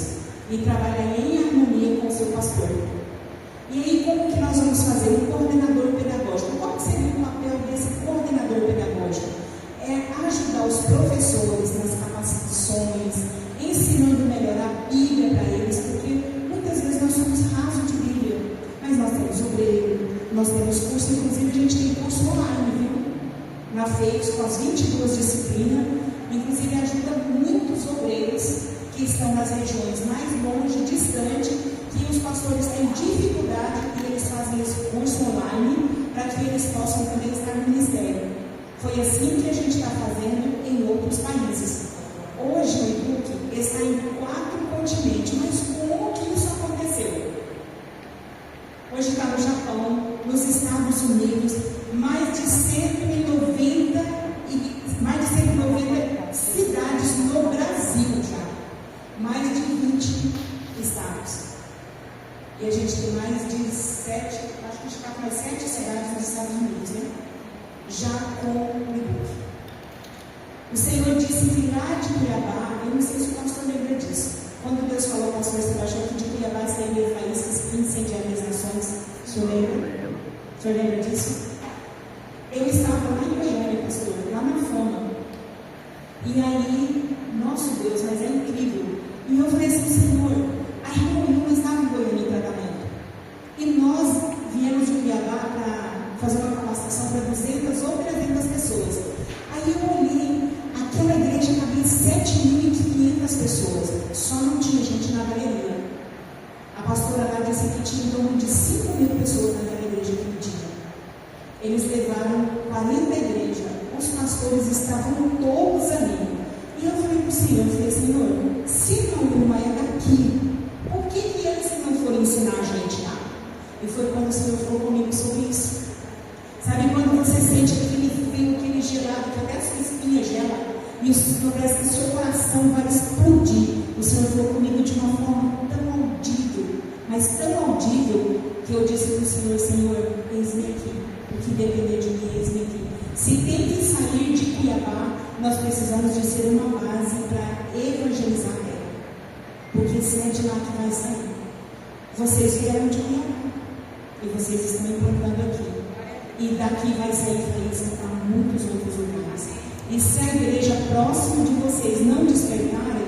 A: e trabalhar em harmonia com o seu pastor. E aí, como que nós vamos fazer? Um coordenador pedagógico. Qual seria o papel desse coordenador pedagógico? É ajudar os professores nas capacitações, ensinando melhor a Bíblia para eles, porque muitas vezes nós somos rasos de Bíblia, mas nós temos obreiro, nós temos curso, inclusive a gente tem curso online, viu? Na FEIX, com as 22 disciplinas, inclusive ajuda muitos obreiros que estão nas regiões mais longe, distante, que os pastores têm dificuldade e eles fazem esse curso online para que eles possam também estar no ministério. Foi assim que a gente está fazendo em outros países. Hoje o e-book está em 4 continentes, mas como que isso aconteceu? Hoje está no Japão, nos Estados Unidos, mais de 190 cidades no Brasil já, mais de 20 estados. E a gente tem mais de 7, acho que está com mais 7 cidades nos Estados Unidos, né? Já com o e-book. O Senhor disse que lá de Cuiabá, eu não sei se o pastor lembra disso, quando Deus falou ao pastor Sebastião que de Cuiabá sairia faíscas que incendiariam as nações. O senhor lembra? O senhor lembra disso? Eu estava lá em Goiânia, pastor, lá na Fama. E aí, nosso Deus, mas é incrível. E eu falei assim, Senhor, a irmã Wilma estava em Goiânia em tratamento. E nós viemos de Cuiabá para fazer uma capacitação para 200 ou 300 pessoas. Aí eu olhei, aquela igreja cabia 7.500 pessoas. Só não tinha gente na galeria. A pastora lá disse que tinha em torno de 5.000 pessoas naquela igreja aquele dia. Eles levaram 40 igrejas, os pastores estavam todos ali. E eu falei para o Senhor, Senhor, se não é daqui, por que eles não foram ensinar a gente lá? E foi quando o Senhor falou comigo sobre isso. Sabe quando você sente aquele frio, aquele gelado, que até a sua espinha gela, e parece que o seu coração vai explodir. O Senhor falou comigo de uma forma tão audível, mas tão audível, que eu disse para o Senhor, Senhor, eis-me aqui. O que depender de mim, eis-me aqui. Se tem que sair de Cuiabá, nós precisamos de ser uma base para evangelizar a terra. Porque se é de lá que vai sair. Vocês vieram de Cuiabá. E vocês estão implantando aqui. E daqui vai sair faísca para muitos outros lugares. E se a igreja próxima de vocês não despertarem,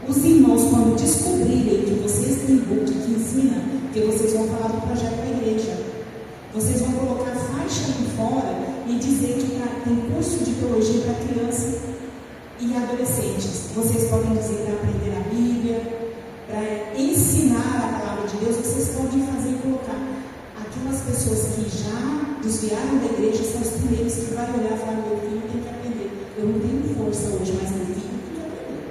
A: os irmãos, quando descobrirem que vocês têm book que ensina, que vocês vão falar do projeto da igreja. Vocês vão colocar faixa ali fora e dizer que tem curso de teologia para crianças e adolescentes. Vocês podem dizer para aprender a Bíblia, para ensinar a palavra de Deus. Vocês podem fazer e colocar. Aquelas pessoas que já desviaram da igreja são os primeiros que vão olhar e falar, meu filho tem que aprender. Eu não tenho força hoje, mas meu filho tem que aprender.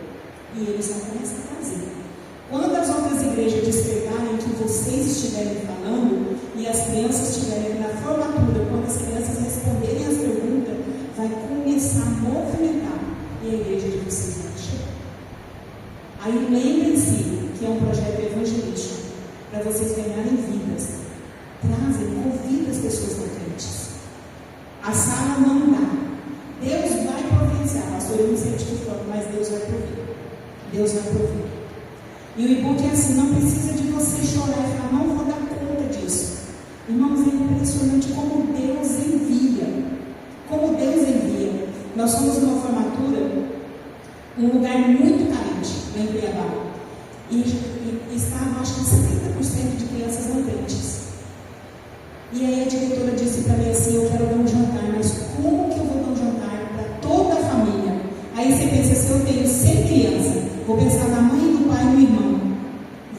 A: E eles vão começar a fazer. Quando as outras igrejas despertarem que vocês estiverem falando e as crianças estiverem na formatura, quando as crianças responderem as perguntas, vai começar a movimentar e a igreja de vocês vai chegar. Aí lembrem-se que é um projeto evangelístico para vocês ganharem vidas. Trazem, convidem as pessoas não crentes. A sala não dá. Deus vai providenciar, pastor, eu não sei de que forma, mas Deus vai prover. Deus vai prover. E o e-book é assim, não precisa de você chorar e falar, não vou dar conta disso. Irmãos, é impressionante como Deus envia. Como Deus envia. Nós somos uma formatura, um lugar muito carente lá em Cuiabá. E estavam, acho que 70% de crianças não crentes. E aí a diretora disse para mim assim, eu quero dar um jantar, mas como que eu vou dar um jantar para toda a família? Aí você pensa, se eu tenho 100 crianças, vou pensar na mãe, no pai e no irmão.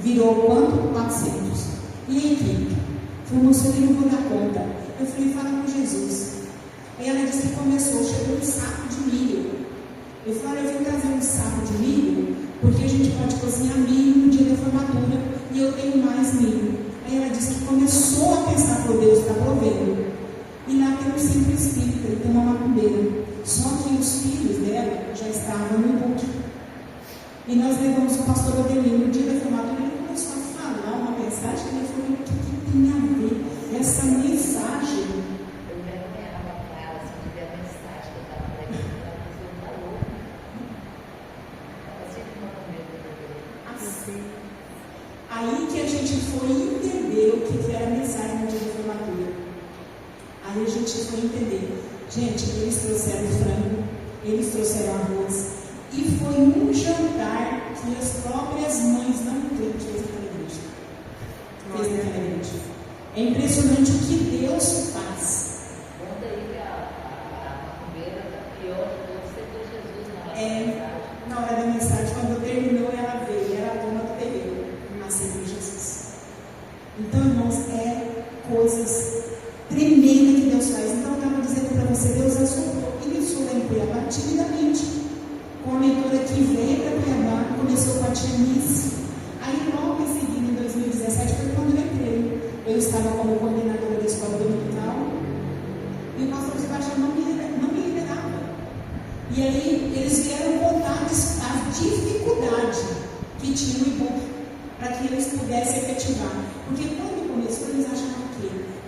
A: Virou quanto? 400. E a equipe? Falei, moça, eu não vou dar conta. Eu falei, fala com Jesus. Aí ela disse que começou, chegou um saco de milho. Eu falei, eu vim trazer um saco de milho, porque a gente pode cozinhar milho no dia da formatura, e eu tenho mais milho. Aí ela disse que começou a pensar, por Deus está provendo. E lá tem um centro espírita, ele tem uma macumbeira. Só que os filhos dela já estavam no book. E nós levamos o pastor Adelino no dia da formatura, ele começou a falar uma mensagem, que ele falou, o que tem a ver essa mensagem?
D: Eu envergonhava com ela, assim, de ver a mensagem que eu estava pregando, ela dizia, tá louca. Ela sempre mandou medo dele.
A: Assim. Aí que a gente foi entender o que era a mensagem no dia da formatura. Aí a gente foi entender. Gente, eles trouxeram frango, eles trouxeram arroz. E foi um jantar que as próprias mães não crentes fez naquela igreja. É impressionante o que Deus faz.
D: Conta aí que a macumbeira pior de todos sempre Jesus na mensagem.
A: Na hora da mensagem, quando terminou, ela veio, era a dona do terreiro, nasceu em Jesus. Então, irmãos, coisas tremendas que Deus faz. Então, eu estava dizendo para você, Deus iniciou lá em Cuiabá timidamente. Com a mentora que veio para Cuiabá, começou com a tia Miss. Aí logo em seguida, em 2017, foi quando eu entrei. Eu estava como coordenadora da escola dominical e o pastor Sebastião não me liberava. E aí eles vieram contar a dificuldade que tinha o e-book para que eles pudessem efetivar. Porque quando começou, eles achavam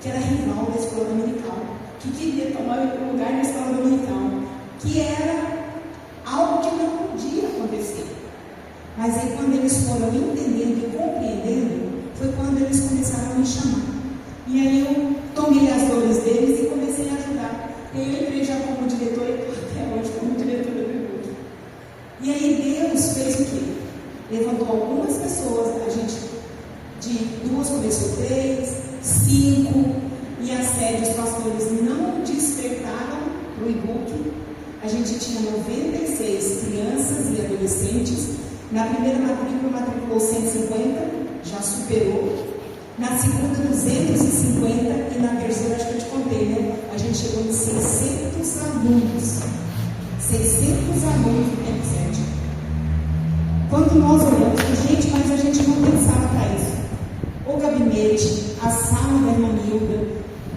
A: que era rival da escola dominical, que queria tomar o lugar da escola dominical, que era E aí eu tomei as dores deles e comecei a ajudar. Eu entrei já como diretora e estou até hoje como diretora do e-book. E aí Deus fez o quê? Levantou algumas pessoas, a gente de 2 começou 3, 5, e a sede os pastores não despertaram para o e-book. A gente tinha 96 crianças e adolescentes. Na primeira matrícula matriculou 150, já superou. Na segunda 250 e na terceira, acho que eu te contei, né? A gente chegou em 600 alunos. 600 alunos no P7. Quando nós olhamos, gente, mas a gente não pensava para isso. O gabinete, a sala da irmã Nilda,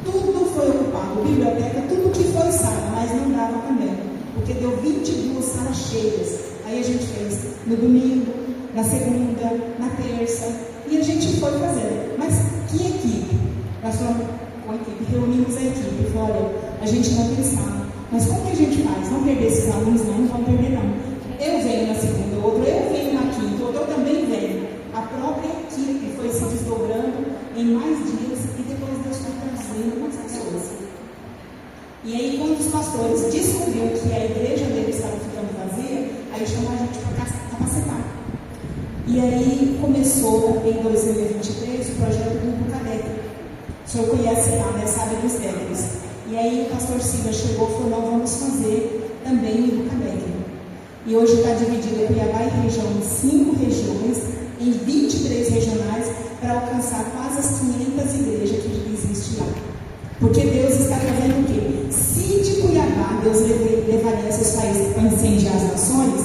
A: tudo foi ocupado, a biblioteca, tudo que foi sala, mas não dava também, porque deu 22 salas cheias. Aí a gente fez no domingo, na segunda, na terça, e a gente foi fazendo. Mas que equipe? Nós fomos com a equipe, reunimos a equipe e falou: olha, a gente não pensava, mas como que a gente faz? Não perder esses alunos? Não vão perder não. Eu venho na segunda, outro eu venho na quinta, outro eu também venho. A própria equipe foi se desdobrando em mais dias e depois Deus foi trazendo mais pessoas. E aí, quando os pastores descobriram que a igreja deles estava ficando vazia, aí chamaram a gente para capacitar. E aí começou em 2023 o projeto do Cadete. O senhor conhece lá, né? Sabe dos técnicos. E aí o pastor Silva chegou e falou: não, vamos fazer também o Cadete. E hoje está dividido Cuiabá e região em 5 regiões, em 23 regionais, para alcançar quase as 500 igrejas que existem lá. Porque Deus está fazendo o quê? Se de Cuiabá Deus levaria esses países para incendiar as nações,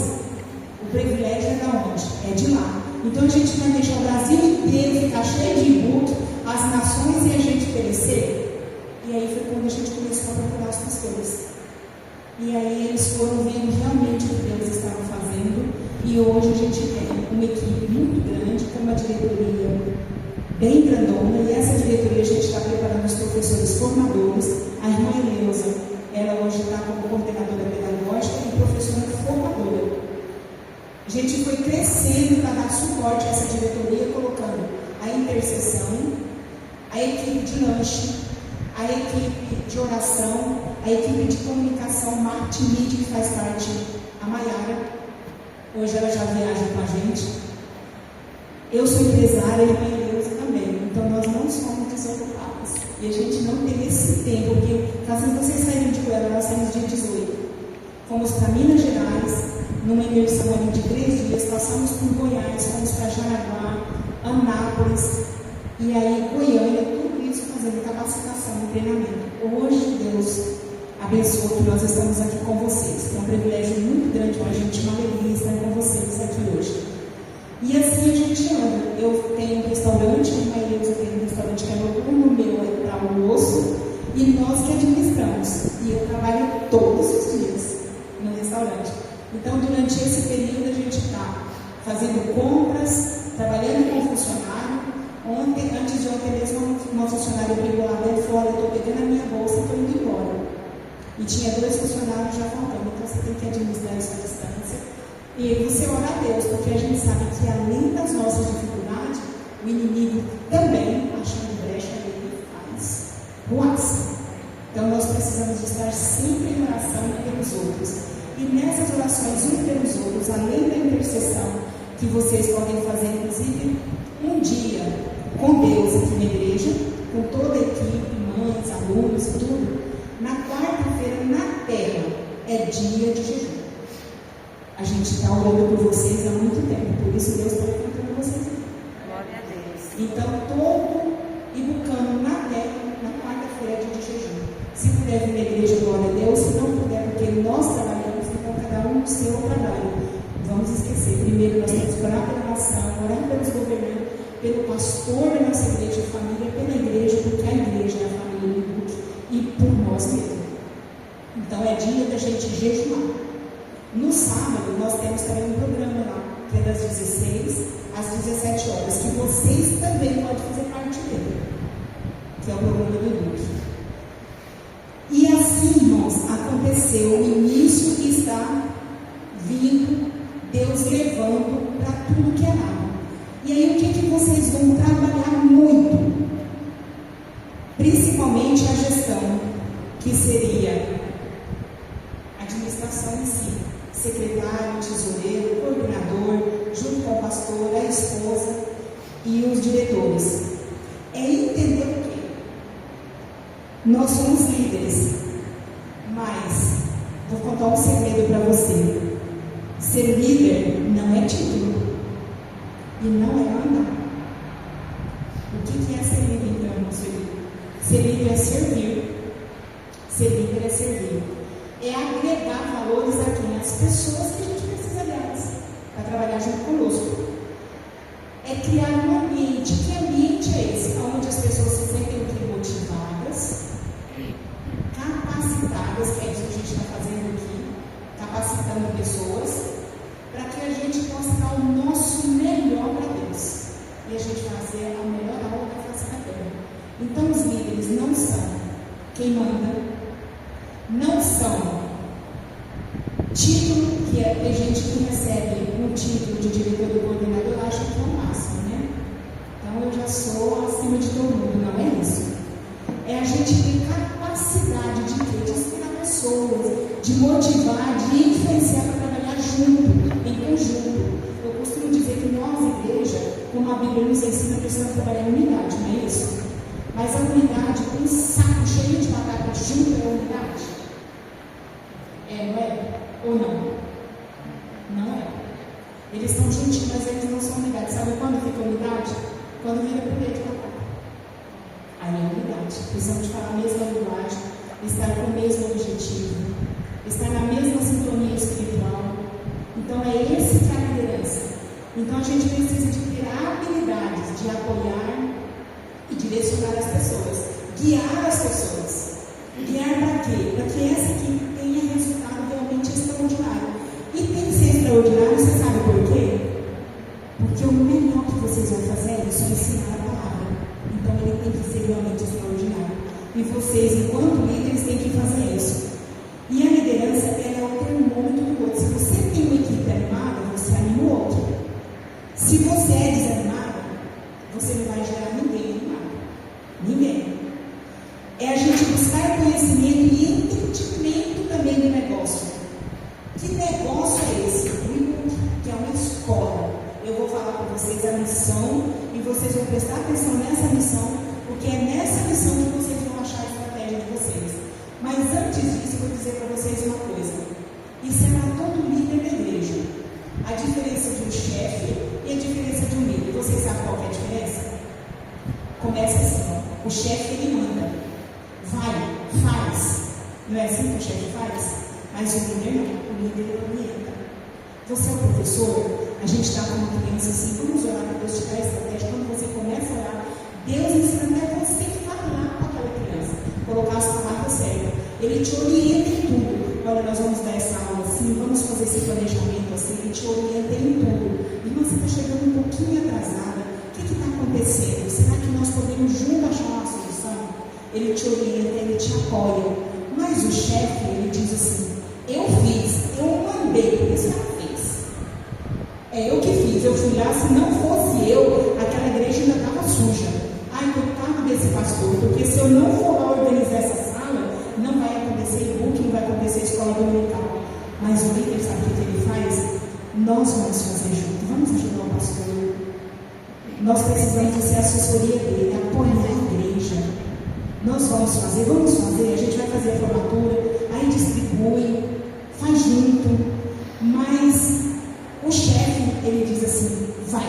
A: o privilégio é de onde? É de lá. Então a gente vai deixar o Brasil inteiro ficar cheio de e-book, as nações e a gente perecer. E aí foi quando a gente começou a procurar os pastores. E aí eles foram vendo realmente o que Deus estava fazendo. E hoje a gente tem uma equipe muito grande, com uma diretoria bem grandona. E essa diretoria a gente está preparando os professores formadores. A irmã Eleusa, ela hoje está como coordenadora pedagógica e professora formadora. A gente foi crescendo para dar suporte a essa diretoria, colocando a intercessão, a equipe de lanche, a equipe de oração, a equipe de comunicação, marketing, mídia, que faz parte, a Maiara. Hoje ela já viaja com a gente. Eu sou empresária e a minha Eleusa também. Então nós não somos desocupados. E a gente não tem esse tempo, porque fazendo vocês saírem de Goiânia, nós saímos dia 18. Fomos para Minas Gerais, numa imersão ali de 3 dias, passamos por Goiás, fomos para Jaraguá, Anápolis, e aí Goiânia, tudo isso fazendo capacitação e treinamento. Hoje Deus abençoa que nós estamos aqui com vocês. É um privilégio muito grande para a gente, uma alegria estar com vocês aqui hoje. E assim a gente anda. Eu tenho um restaurante, a Eleusa tem um restaurante que é noturno, o meu é para almoço, e nós que administramos. E eu trabalho todos os dias no restaurante. Então, durante esse período, a gente está fazendo compras, trabalhando com funcionário. Antes de ontem mesmo, uma funcionária brigou lá dentro e falou: olha, eu estou pegando a minha bolsa e estou indo embora. E tinha 2 funcionários já faltando, então você tem que administrar isso à distância. E você ora a Deus, porque a gente sabe que além das nossas dificuldades, o inimigo também, achando brecha, ele faz ruaça. Então nós precisamos estar sempre em oração pelos outros. E nessas orações uns pelos outros, além da intercessão que vocês podem fazer, inclusive, um dia com Deus aqui na igreja, com toda a equipe, mães, alunos, tudo, na quarta-feira, na terra, é dia de jejum. A gente está orando por vocês há muito tempo, por isso Deus está levantando vocês aqui.
B: Glória a Deus.
A: Então, todo ibucano na terra, na quarta-feira é dia de jejum. Se puder vir na igreja, glória a Deus. Se não puder, porque nós trabalhamos, então cada um no seu trabalho. Vamos esquecer. Primeiro nós temos que orar pela nação, orar pelos governantes, pelo pastor da nossa igreja, família, pela igreja, porque a igreja é a família do Duque, e por nós mesmos. Então é dia da gente jejuar. No sábado nós temos também um programa lá, que é das 16 às 17 horas, que vocês também podem fazer parte dele, que é o programa do Duque. E assim, irmãos, aconteceu, o início está vindo, Deus levando para tudo que é lado. E aí o que vocês vão trabalhar muito? somente a gestão, que seria a administração em si, secretário, tesoureiro, coordenador, junto com o pastor, a esposa e os diretores. É entender o quê? Nós somos líderes, mas vou contar um segredo para você. Ser líder não é título e não é mandar. O que é ser líder, então, irmão? Ser líder é servir. Ser líder é servir. É agregar valores a quem? As pessoas que a gente precisa delas para trabalhar junto conosco. É criar um ambiente. Que ambiente é esse? Onde as pessoas se sentem motivadas, capacitadas, que é isso que a gente está fazendo aqui, capacitando pessoas, para que a gente possa dar o nosso melhor para Deus e a gente fazer a melhor obra da face da terra. Então, os líderes não são quem manda, não são título, que tem gente que recebe um título de diretor do coordenador, acha que é o máximo, né? Então, eu já sou acima de todo mundo, não é isso. É a gente ter capacidade de quê? De inspirar pessoas, de motivar, de influenciar para trabalhar junto, em conjunto. Eu costumo dizer que nós, igreja, como a Bíblia nos ensina, precisamos trabalhar em unidade, não é isso? Mas a unidade, um saco cheio de batata junto é unidade? Não é? Ou não? Não é. Eles estão juntinhos, mas eles não são unidade. Sabe quando fica unidade? Quando vira pro peito para cá. Aí é unidade. Precisamos falar a mesma linguagem, estar com o mesmo objetivo, estar na mesma sintonia espiritual. Então é esse que é a liderança. Então a gente precisa de ter habilidades de apoiar e direcionar as pessoas, guiar as pessoas. Guiar para quê? Para que essa equipe tenha resultado realmente extraordinário. E tem que ser extraordinário, você sabe por quê? Porque o melhor que vocês vão fazer é isso, ensinar a palavra. Então ele tem que ser realmente extraordinário. E vocês, enquanto líderes, têm que fazer isso. E a liderança, ela é o termômetro do outro. Se você tem uma equipe animada, você anima o outro. Se você é desanimado, você não vai gerar ninguém animado. Ninguém. É a gente buscar conhecimento e entendimento também do negócio. Que negócio é esse? Que é uma escola. Eu vou falar para vocês a missão e vocês vão prestar atenção nessa missão, porque é nessa missão que vocês vão achar a estratégia de vocês. Mas antes disso, eu vou dizer para vocês uma coisa. Isso é para todo líder da igreja. A diferença de um chefe e a diferença de um líder. Vocês sabem qual é a diferença? Começa assim, ó. O chefe, ele manda. Vai, faz. Não é assim que o chefe faz? Mas o líder não. O líder orienta. Você é o professor, a gente está com uma criança assim, vamos orar para Deus te dar estratégia. Quando você começa a orar, Deus ensina até você falar com aquela criança, colocar as palavras certas. Ele te orienta em tudo. Olha, nós vamos dar essa aula assim, vamos fazer esse planejamento assim, ele te orienta em tudo. E você está chegando um pouquinho atrasada. O que está acontecendo? Será que nós podemos juntos achar uma solução? Ele te orienta, ele te apoia. Mas o chefe, ele diz assim, eu fiz, eu mandei, por isso ela fez. É eu que fiz, eu fui lá, se não fosse eu, aquela igreja ainda estava suja. Ai, coitado desse pastor, porque se eu não for lá organizar essa sala, não vai acontecer e-book, não vai acontecer escola dominical. Mas o líder, sabe o que ele faz? Nós vamos fazer junto, vamos ajudar o pastor. Nós precisamos ser a assessoria dele, apoiar a igreja. Nós vamos fazer, a gente vai fazer a formatura, aí distribui, faz junto, mas o chefe, ele diz assim, vai.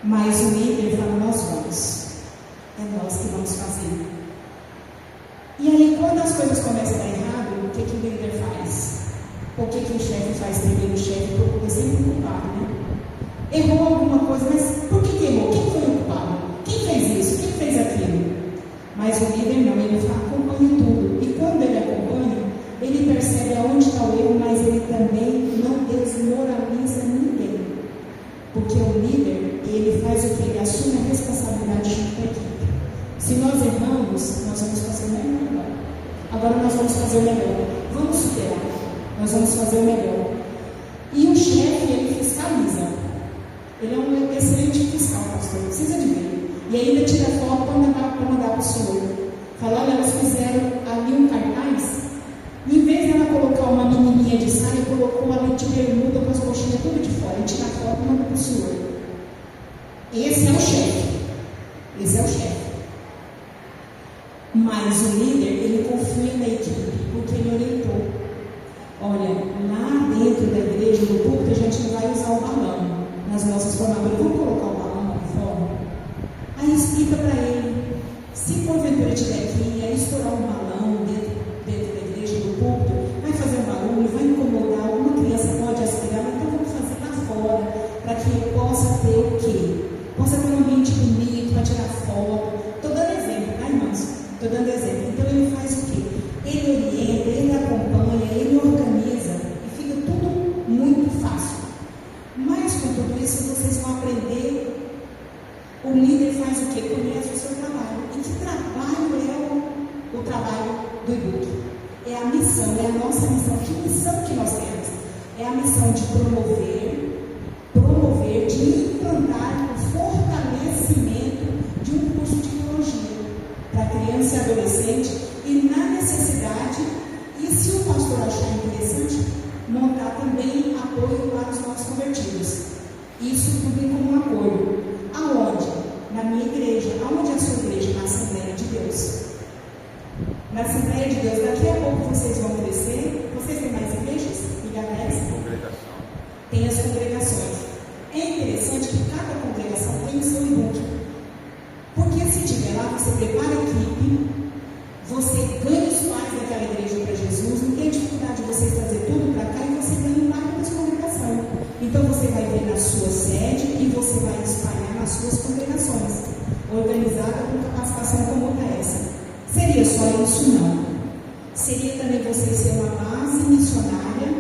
A: Mas o líder fala, nós vamos. É nós que vamos fazer. E aí, quando as coisas começam a dar errado, o que o líder faz? O que o chefe faz primeiro? O chefe procura sempre o culpado, né? Errou alguma coisa, mas por que errou? Quem foi o culpado? Quem fez isso? Quem fez aquilo? Mas o líder não, ele acompanha tudo. E quando ele acompanha, ele percebe aonde está o erro, mas ele também não desmoraliza ninguém. Porque o líder, ele faz o que? Ele assume a responsabilidade junto com a equipe. Se nós erramos, nós vamos fazer o melhor. Agora nós vamos fazer o melhor. Vamos superar. Nós vamos fazer o melhor. E o chefe, ele fiscaliza. Ele é um excelente fiscal, pastor. Precisa de ver. E ainda tira foto para mandar para o senhor. falando, elas fizeram ali um cartaz, e em vez de ela colocar uma menininha de saia, colocou ali de bermuda com as coxinhas tudo de fora, e tira a foto e manda para o senhor. Esse é o chefe. Esse é o chefe. Mas o líder, ele confia na equipe, porque ele orientou. Olha, lá dentro da igreja, no púlpito, a gente não vai usar o balão nas nossas formaturas. Vamos colocar o balão na forma? Aí explica para ele, se porventura estiver aqui, aí estourar um balão dentro da igreja, no púlpito, vai fazer um barulho, vai incomodar, alguma criança pode aspirar, mas então vamos fazer lá fora, para que ele possa ter o quê? Possa ter um ambiente bonito, para tirar foto. Estou dando exemplo, tá, irmãos? Estou dando exemplo. Então ele faz o quê? Ele orienta, ele acompanha, ele organiza e fica tudo muito fácil. Mas com tudo isso vocês vão aprender. O líder faz o quê? Conhece o seu trabalho. E que trabalho é o trabalho do IBUC? É a missão, é a nossa missão. Que missão que nós temos? É a missão de promover, de implantar o fortalecimento de um curso de teologia para criança e adolescente, e na necessidade, e se o pastor achar interessante, montar também apoio para os nossos convertidos. Isso tudo em comum acordo. Aonde? Na minha igreja. Aonde é a sua igreja? Na Assembleia de Deus. Na Assembleia de Deus. Daqui a pouco vocês vão crescer. Vocês têm mais igrejas?
C: Congregação.
A: Tem as congregações. É interessante que cada congregação tem o seu IBUC. Porque se tiver lá, você prepara a equipe, você ganha os pais daquela igreja para Jesus, não tem dificuldade de vocês trazer tudo para cá e você ganha um bairro da congregação. Então você vai ver na sua sede e você vai espalhar nas suas congregações, organizada com capacitação como essa. Seria só isso? Não. Seria também vocês ser uma base missionária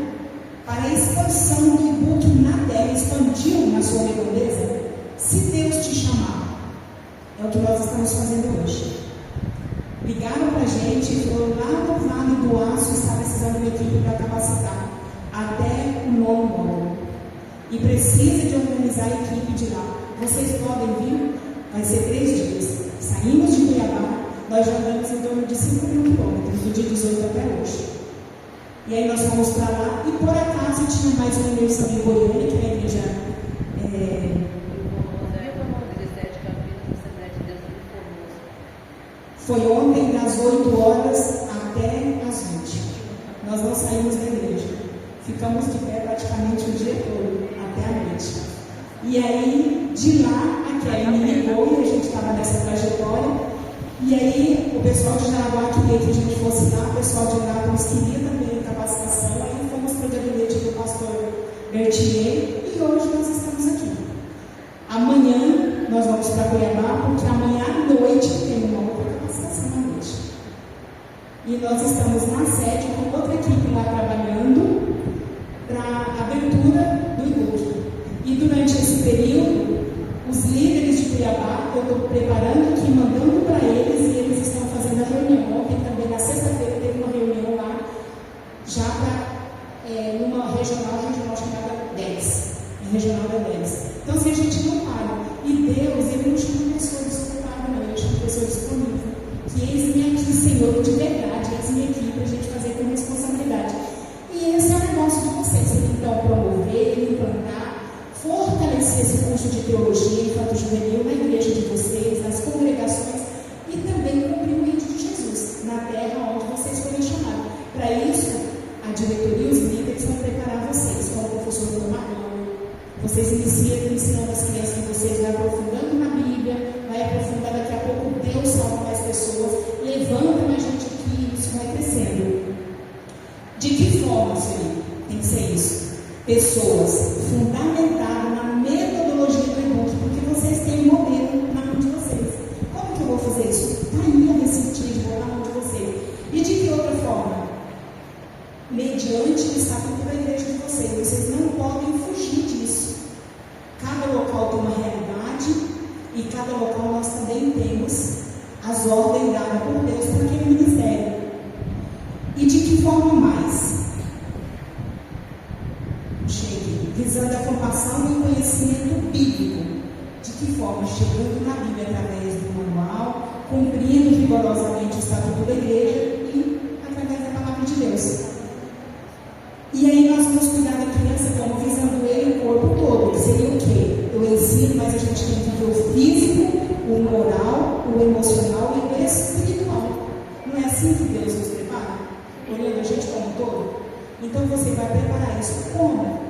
A: para a expansão do IBUC na terra, expandiu na sua redondeza. Se Deus te chamar, é o que nós estamos fazendo hoje. Ligaram para a gente e falaram, lá no Vale do Aço está precisando de uma equipe para capacitar até o 9º módulo. E precisa de organizar a equipe de lá. Vocês podem vir? Vai ser 3 dias. Saímos de Cuiabá, nós já andamos em torno de 5 mil quilômetros, do dia 18 até hoje. E aí nós fomos para lá, e por acaso tinha mais uma imersão em Goiânia, que é a igreja. Foi ontem das 8 horas até as 20. Nós não saímos da igreja. Ficamos de pé praticamente o dia todo, até a noite. E aí, de lá, a Kelly me ligou e a gente estava nessa trajetória. E aí, o pessoal de Jaraguá queria que a gente fosse lá, o pessoal de Anápolis queria também capacitação. Aí fomos para o gabinete do pastor Bertier e hoje nós estamos aqui. Amanhã nós vamos para Cuiabá, porque amanhã à noite tem uma outra capacitação à noite. E nós estamos na sede com outra equipe lá trabalhando para a abertura do IBUC. E durante esse período, os líderes de Cuiabá, eu estou preparando aqui, mandando para eles, e eles estão fazendo a reunião. Ontem também, na sexta-feira, teve uma reunião lá, já para numa regional chamada 10. Regional da 10. Então, assim, a gente não para. E Deus, Ele não chama pessoa desocupada, não. Ele chama pessoa disponível. Que eis-me aqui, Senhor, de verdade. Eis-me aqui para a gente fazer com responsabilidade. E esse é o negócio de vocês. Então, promover, implantar, fortalecer esse curso de teologia infanto-juvenil na igreja de vocês, nas congregações, e também cumprir o índio de Jesus, na terra onde vocês foram chamados. Para isso, a diretoria e os líderes vão preparar vocês como professor formador. Vocês ensinam as crianças de vocês, vai aprofundando na Bíblia, vai aprofundar daqui a pouco Deus salva mais pessoas, levanta mais gente aqui, isso vai crescendo. De que forma, Senhor? Tem que ser isso. Pessoas fundamentadas na metodologia do IBUC, porque vocês têm um modelo na mão de vocês. Como que eu vou fazer isso? Está aí a receita na mão de vocês. E de que outra forma? Mediante o estatuto da igreja de vocês. Vocês não podem fugir disso. Cada local tem uma realidade e cada local nós também temos as ordens dadas por Deus para aquele ministério. E de que forma mais? Chegue, visando a formação e o conhecimento bíblico. De que forma? Chegando na Bíblia através do manual, cumprindo rigorosamente o estatuto da igreja e através da palavra de Deus. E aí nós vamos cuidar da criança como visando ele o corpo todo, que seria o quê? Eu ensino, mas a gente tem que ver o físico, o moral, o emocional e o espiritual. Não é assim que Deus nos prepara? Olhando a gente como um todo? Então você vai preparar isso como?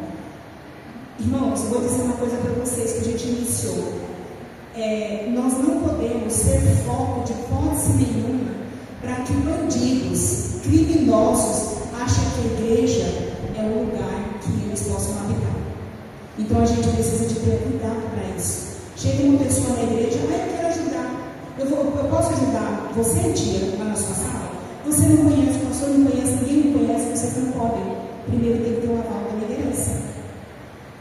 A: Irmãos, vou dizer uma coisa para vocês que a gente iniciou. Nós não podemos ser foco de hipótese nenhuma para que bandidos, criminosos, achem que a igreja é o lugar que eles possam habitar. Então a gente precisa de ter cuidado para isso. Chega uma pessoa na igreja, eu quero ajudar. Eu posso ajudar você, tia, lá na sua sala? Você não conhece, o pastor não conhece, ninguém me conhece, vocês não podem. Primeiro tem que ter o aval da liderança.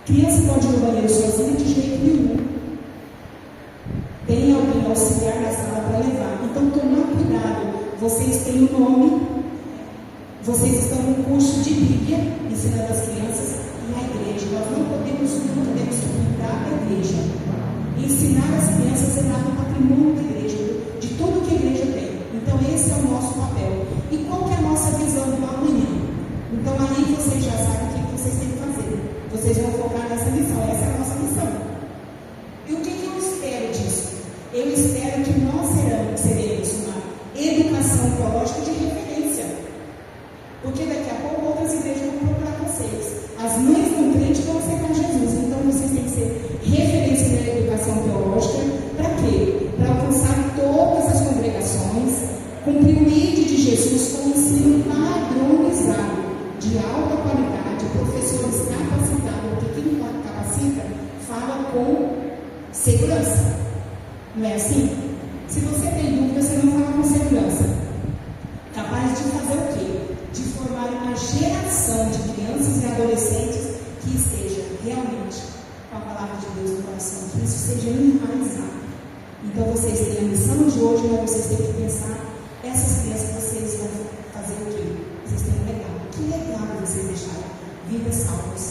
A: Criança pode ir no banheiro sozinha de jeito nenhum. Tem alguém auxiliar na sala para levar. Então, tomar cuidado. Vocês têm um nome, vocês estão no curso de Bíblia, ensinando as crianças e a igreja. Nós não podemos cuidar da igreja. Ensinar as crianças é dar o patrimônio da igreja, de tudo que a igreja tem. Então, esse é o nosso papel. E qual que é a nossa visão do amanhã? Então, aí vocês já sabem o que vocês têm que fazer. Vocês vão focar nessa missão. Essa é a nossa missão. E o que eu espero disso? Eu espero que nós seremos uma educação teológica de referência. Porque daqui a pouco outras igrejas vão procurar vocês. As mães não crentes vão aceitar Jesus. Então vocês têm que ser referência na educação teológica. Para quê? Para alcançar todas as congregações, cumprir o ID de Jesus com um ensino padronizado, de alta qualidade, professores capacitados, porque quem capacita fala com segurança. Não é assim? Se você tem dúvida, você não fala com segurança. Capaz de fazer o quê? De formar uma geração de crianças e adolescentes que esteja realmente com a palavra de Deus no coração, que isso seja enraizado. Então vocês têm a missão de hoje, mas vocês têm que pensar, essas crianças vocês vão fazer o quê? Vocês têm um legado. Que legado vocês deixaram? Vidas salvas.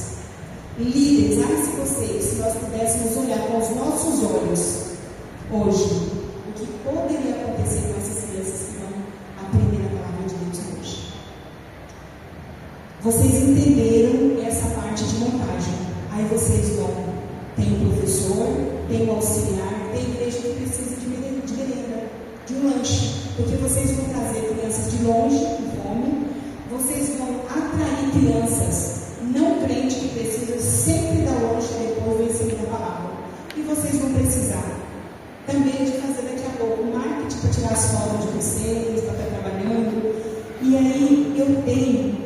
A: Líderes, se nós pudéssemos olhar com os nossos olhos hoje, o que poderia acontecer com essas crianças que vão aprender a palavra de Deus hoje? Vocês entenderam essa parte de montagem. Aí vocês vão, tem um professor, tem um auxiliar, tem igreja que precisa de merenda, de um lanche, porque vocês vão trazer crianças de longe, com fome, vocês vão atrair crianças não crentes que precisam sempre dar longe depois do ensino da palavra. E vocês vão precisar também de fazer daqui a pouco marketing para tirar as fotos de vocês, para estar trabalhando. E aí eu tenho,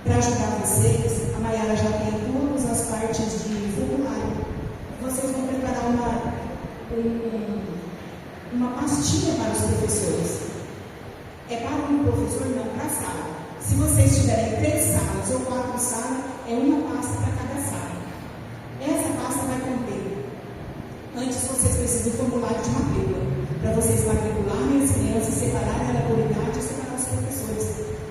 A: para ajudar vocês, a Maiara já tem todas as partes de formulário. Vocês vão preparar uma pastinha para os professores. É para um professor, não para a sala. Se vocês tiverem 3 salas ou 4 salas, é uma pasta para cada sala. Essa pasta vai conter. Antes vocês precisam do formulário de matrícula, para vocês matricularem as crianças, separarem ela por idade e separar os professores.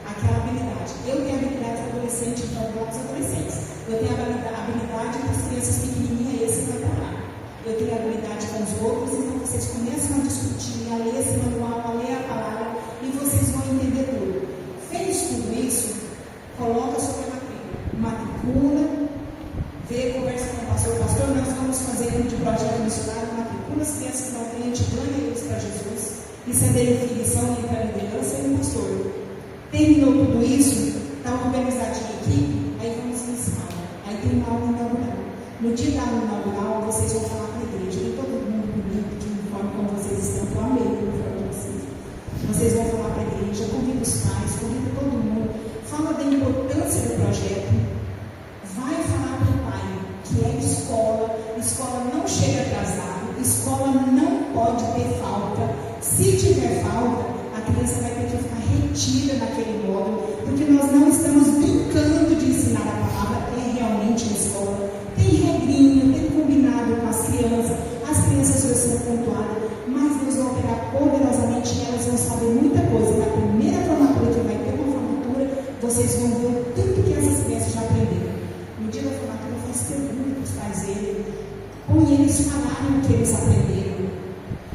A: Aquela habilidade. Eu tenho habilidade de adolescente, então eu os adolescentes. Eu tenho a habilidade das crianças pequenininhas, esse vai para lá. Eu tenho a habilidade com os outros, então vocês começam a discutir, a ler esse manual, a ler a palavra, e vocês vão entender tudo. Fez tudo isso, coloca sobre a matricula, conversa com o pastor, nós vamos fazer um de projeto missionário, matricula as crianças que não têm, a gente ganha eles para Jesus, isso é definição e para a liderança e o pastor. Terminou tudo isso, está organizadinho aqui, aí vamos ensinar. Aí tem uma aula inaugural. No dia da aula inaugural, vocês vão falar para a igreja, e todo mundo bonito, de uniforme como vocês estão, eu amei o uniforme de vocês. Vocês vão falar para a igreja, convida os pais, convida todo mundo, fala da importância do projeto, vai falar para o pai que é escola não chega atrasado, escola não pode ter falta, se tiver falta, a criança vai ter que ficar retida naquele módulo, porque nós não estamos brincando de ensinar a palavra, é realmente a escola, tem regrinha, tem combinado com as crianças vão ser pontuadas, mas Deus vai operar poderosamente e elas vão saber muita coisa. Na primeira formatura que vai ter uma formatura, vocês vão ver o tanto que essas crianças já aprenderam. No dia da formatura, faz pergunta para os pais dele, põe eles falarem o que eles aprenderam.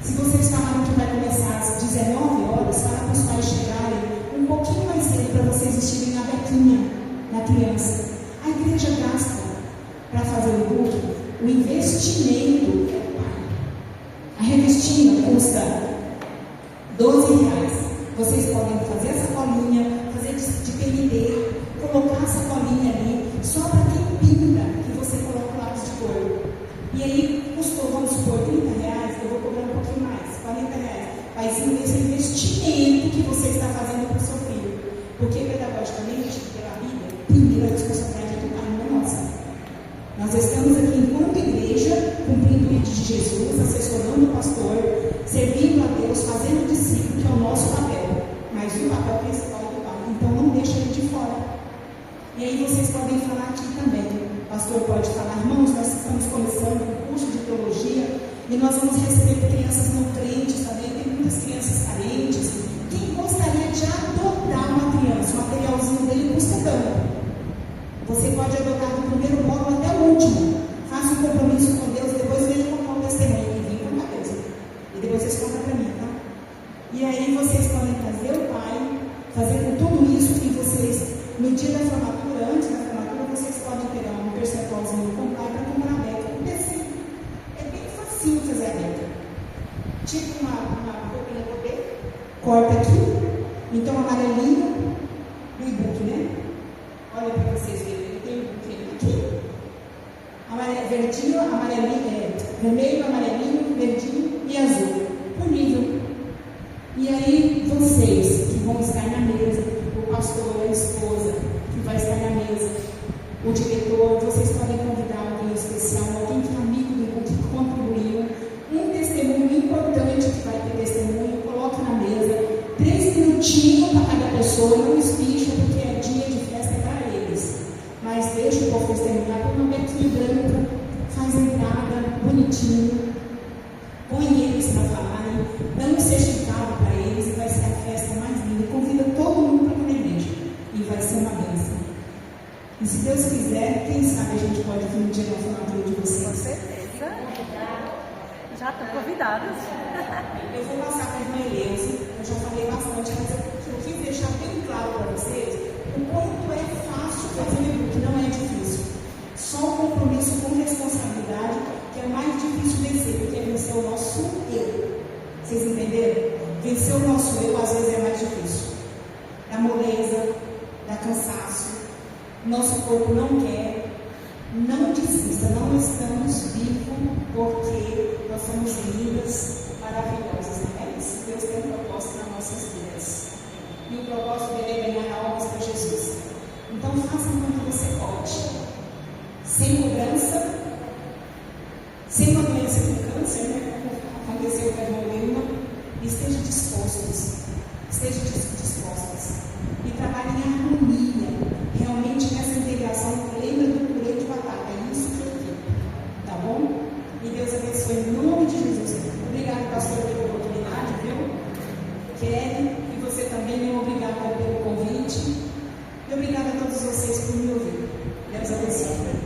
A: Se vocês falaram que vai começar criança. A igreja gasta para fazer o culto, o investimento é o pai. A revestina custa R$12. Vocês podem fazer a sacolinha, fazer de PND, colocar a sacolinha ali, só para quem pinta que você coloca o lápis de cor. E aí custou, vamos supor, R$30, eu vou cobrar um pouquinho mais, R$40. Mas esse investimento que você está fazendo para o seu filho. Porque pedagogicamente, pela vida, primeiro a responsabilidade é do pai, não é nossa. Nós estamos aqui enquanto igreja, cumprindo o pedido de Jesus, assessorando o pastor, servindo a Deus, fazendo o discípulo, que é o nosso papel. Mas o papel principal é do pai. Então não deixa ele de fora. E aí vocês podem falar aqui também. O pastor pode falar, irmãos, nós estamos começando um curso de teologia e nós vamos receber crianças não crentes também, tem muitas crianças carentes. Quem gostaria de adotar uma criança? O materialzinho dele custa tanto. Você pode adotar do primeiro módulo até o último. Faça um compromisso com Deus, depois veja como é o testemunho e vem com a Deus. E depois vocês contam para mim, tá? E aí vocês podem fazer o pai, fazer com tudo isso que vocês, no dia da formatura, antes da formatura, vocês podem pegar um percentualzinho com o pai para comprar a beca. Porque assim, é bem facinho fazer a beca. Tipo uma roupinha bebê, corta aqui, então amarelinho no e-book, né? Olha para vocês verem, ele tem um e-book aqui. Verdinho, amarelinho, vermelho, amarelinho, verdinho e azul. Por nível. E aí, vocês que vão estar na mesa, o pastor, a esposa que vai estar na mesa, o diretor, vocês podem convidar alguém especial, alguém que é amigo do grupo, que contribuiu, um testemunho importante que vai ter testemunho, coloque na mesa, 3 minutinhos para cada pessoa, não espicha, porque é dia de festa para eles, mas deixa o povo testemunhar com uma bequinha branca, faz a entrada bonitinho, põe eles para falarem, dá um certificado para eles e vai ser a festa mais linda. Convida todo mundo para ir na igreja e vai ser uma bênção. E se Deus quiser, quem sabe a gente pode vir um dia na formatura de vocês.
B: Com certeza. Já estão convidados.
A: Eu vou passar para a irmã Eleuze, eu já falei bastante, mas eu quis deixar bem claro para vocês o quanto é fácil fazer o que não é difícil. Só o compromisso com responsabilidade que é mais difícil vencer, porque é vencer o nosso eu. Vocês entenderam? Vencer o nosso eu às vezes é mais difícil. Da moleza, da cansaço. Nosso corpo não quer. Não desista, não estamos vivos porque nós somos lindas, maravilhosas, não é isso? Deus tem um propósito nas nossas vidas. E o propósito dele é ganhar almas para Jesus. Então faça enquanto você pode. Sem cobrança, sem uma doença com câncer, né? Como aconteceu com a irmã Wilma, esteja dispostos. Esteja dispostas. E trabalhe em harmonia. Realmente nessa integração, lembra do purê de batata. É isso que eu quero. Tá bom? E Deus abençoe em nome de Jesus. Obrigada, pastor, pela oportunidade, viu? Kelly, e você também, obrigada pelo convite. E obrigada a todos vocês por me ouvir. Deus abençoe.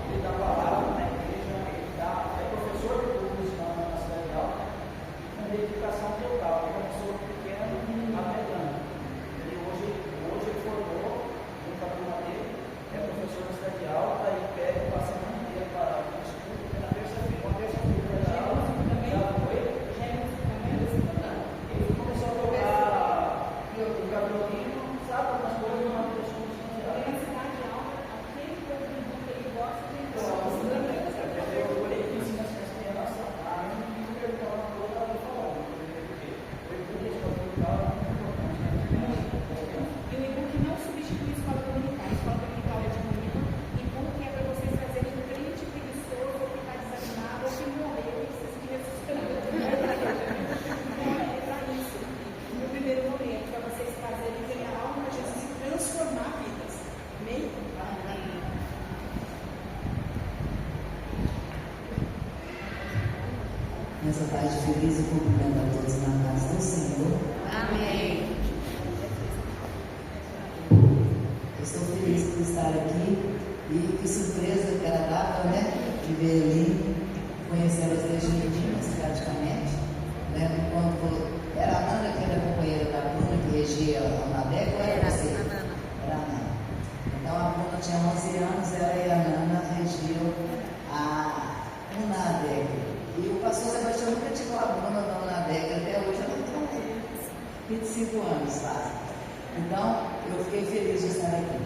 E: Ele dá a palavra na igreja, ele dá Nessa tarde feliz, eu cumprimento a todos na casa do Senhor.
D: Amém.
E: Eu estou feliz por estar aqui e que surpresa agradável, né? De ver ali, conhecer as três meninas praticamente. Lembro quando era a Nana que era companheira da Bruna, que regia a Nadeco, ou era você? Era a Nana. Então a Bruna tinha 11 anos, ela e a Nana regiam a Nadeco. E o pastor Sebastião nunca tirou a Bruna da Nadeco, até hoje ela tem 25 anos, quase. Então, eu fiquei feliz de estar aqui.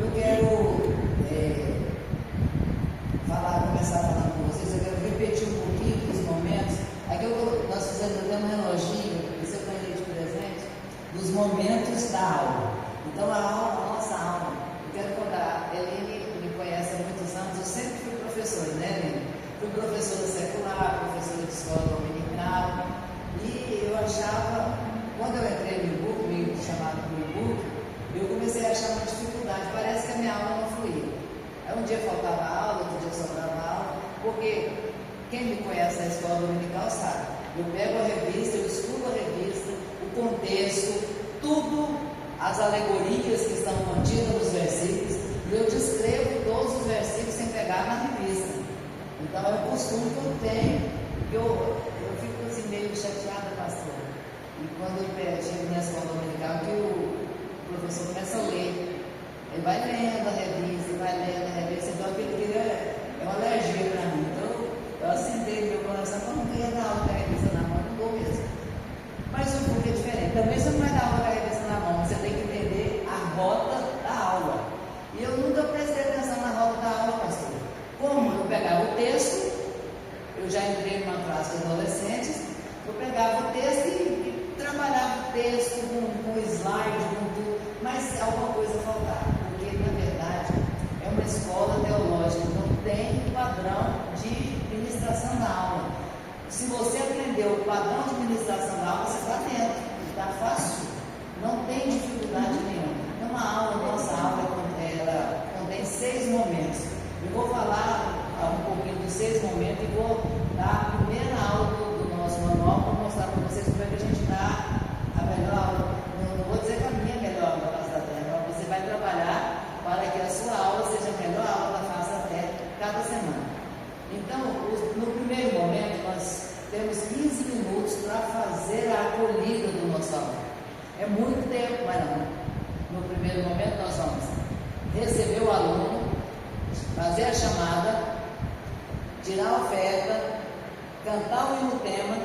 E: Eu quero começar falando com vocês, eu quero repetir um pouquinho dos momentos. Aqui nós fizemos até um reloginho, isso eu ganhei de presente, dos momentos da aula. Então, a nossa aula, eu quero contar, a Eline me conhece há muitos anos, eu sempre fui professora, né, Eline? Fui professora secular, professora de escola dominical, e eu achava, quando eu entrei no e-book, me chamado no e-book, eu comecei a achar uma dificuldade, parece que a minha aula não fluía. Aí um dia faltava aula, outro dia sobrava aula, porque quem me conhece na escola dominical sabe, eu pego a revista, eu estudo a revista, o contexto, tudo, as alegorias que estão contidas nos versículos, e eu descrevo todos os versículos sem pegar na revista. Então é um costume que eu tenho, que eu fico assim meio chateada, pastor. E quando eu chego na escola dominical, que o professor começa a ler, ele vai lendo a revista, então aquilo que é uma alergia para mim. Então eu assentei no meu coração, eu não queria dar aula com a revista na mão, não dou mesmo. Mas o book é diferente. Também você não vai dar aula com a revista na mão, você tem que entender a rota da aula. E eu nunca prestei atenção na rota da aula, pastor. Como eu pegava o texto, eu já entrei numa classe de adolescentes, eu pegava o texto e trabalhava o texto com slide, com tudo, mas alguma coisa faltava, porque na verdade é uma escola teológica, não tem padrão de ministração da aula. Se você aprendeu o padrão de ministração da aula, você está dentro, está fácil, não tem dificuldade nenhuma. Uma aula, nossa aula, ela contém 6 momentos. Eu vou falar um pouquinho dos 6 momentos e vou dar a primeira aula do nosso manual para mostrar para vocês como é que a gente dá a melhor aula. Não vou dizer que a minha é a melhor aula da face da terra, mas você vai trabalhar para que a sua aula seja a melhor aula da face da terra cada semana. Então, no primeiro momento, nós temos 15 minutos para fazer a acolhida do nosso aluno. É muito tempo, mas não. No primeiro momento, nós vamos receber o aluno, fazer a chamada, tirar a oferta, cantar o hino-tema.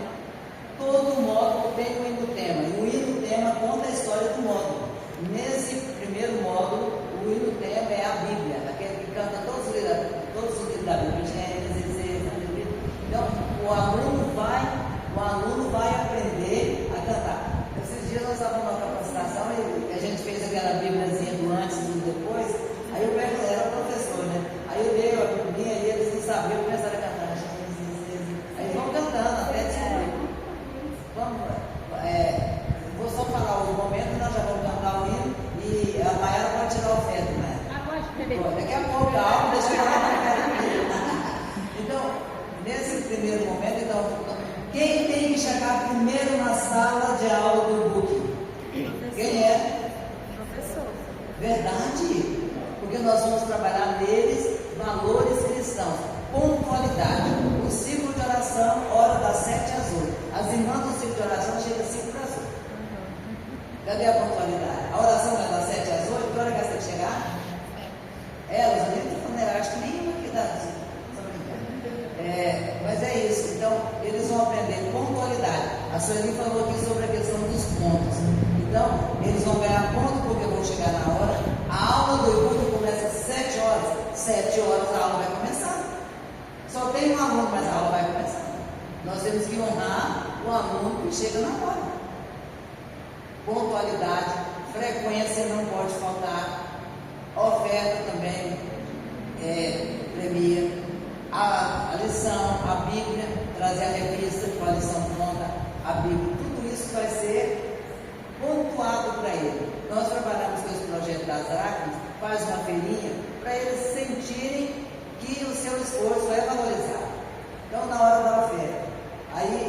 E: Todo módulo tem um hino-tema, e o hino-tema conta a história do módulo. Nesse primeiro módulo, o hino-tema é a Bíblia, aquele que canta todos os livros da Bíblia, Gênesis, então o aluno vai aprender a cantar. Esses dias nós estávamos numa capacitação e a gente fez aquela Bíbliazinha do antes e do depois. Aí eu era professor, né? Aí eu dei a Bíblia e eles não sabiam, começaram a cantar. Aí vão cantando até descobrir. Vou só falar o momento, nós já vamos cantar o hino e a Maiara pode tirar a oferta, né? Daqui a pouco a aula, deixa eu falar. Então, nesse primeiro momento, quem tem que chegar primeiro na sala de aula do book? Quem é?
B: Professor.
E: Verdade, porque nós vamos trabalhar neles valores cristãos, pontualidade. O ciclo de oração, hora das 7 às 8. As irmãs do ciclo de oração chegam às 5 para as 8. Cadê a pontualidade? A oração vai das 7 às 8, que hora que ela tem que chegar? Elas, eu acho que nenhuma aqui dá. Mas é isso, então eles vão aprender pontualidade. A Sueli falou aqui sobre a questão dos pontos. Então, eles vão ganhar ponto porque vão chegar na hora. A aula do e-book começa às 7 horas. 7 horas a aula vai começar. Só tem um aluno, mas a aula vai começar. Nós temos que honrar o aluno que chega na hora. Pontualidade, frequência não pode faltar. Oferta também premia. A lição, a Bíblia, trazer a revista com a lição pronta, a Bíblia, tudo isso vai ser pontuado para ele. Nós trabalhamos com esse projeto das Dracmas, faz uma feirinha, para eles sentirem que o seu esforço é valorizado. Então, na hora da oferta, aí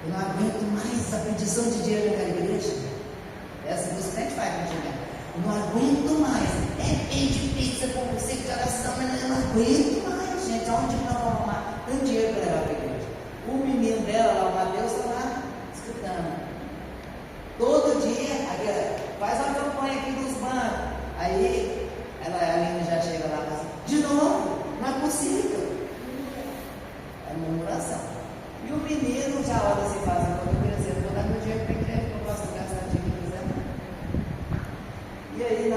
E: Eu não aguento mais a pedição de dinheiro naquela igreja. Essa música a gente faz com dinheiro. Eu não aguento mais. Pede pizza com você de oração, mas eu não aguento mais, gente. Aonde nós vamos arrumar tanto dinheiro para levar para a igreja? O menino dela, lá, o Mateus, está lá escutando. Todo dia, faz uma campanha aqui dos bancos. Aí, a menina já chega lá e fala assim, de novo, não é possível. É murmuração. E o menino já olha assim, faz quando eu crescer, vou dar meu dinheiro para a igreja, que eu posso gastar o dinheiro que quiser. E aí,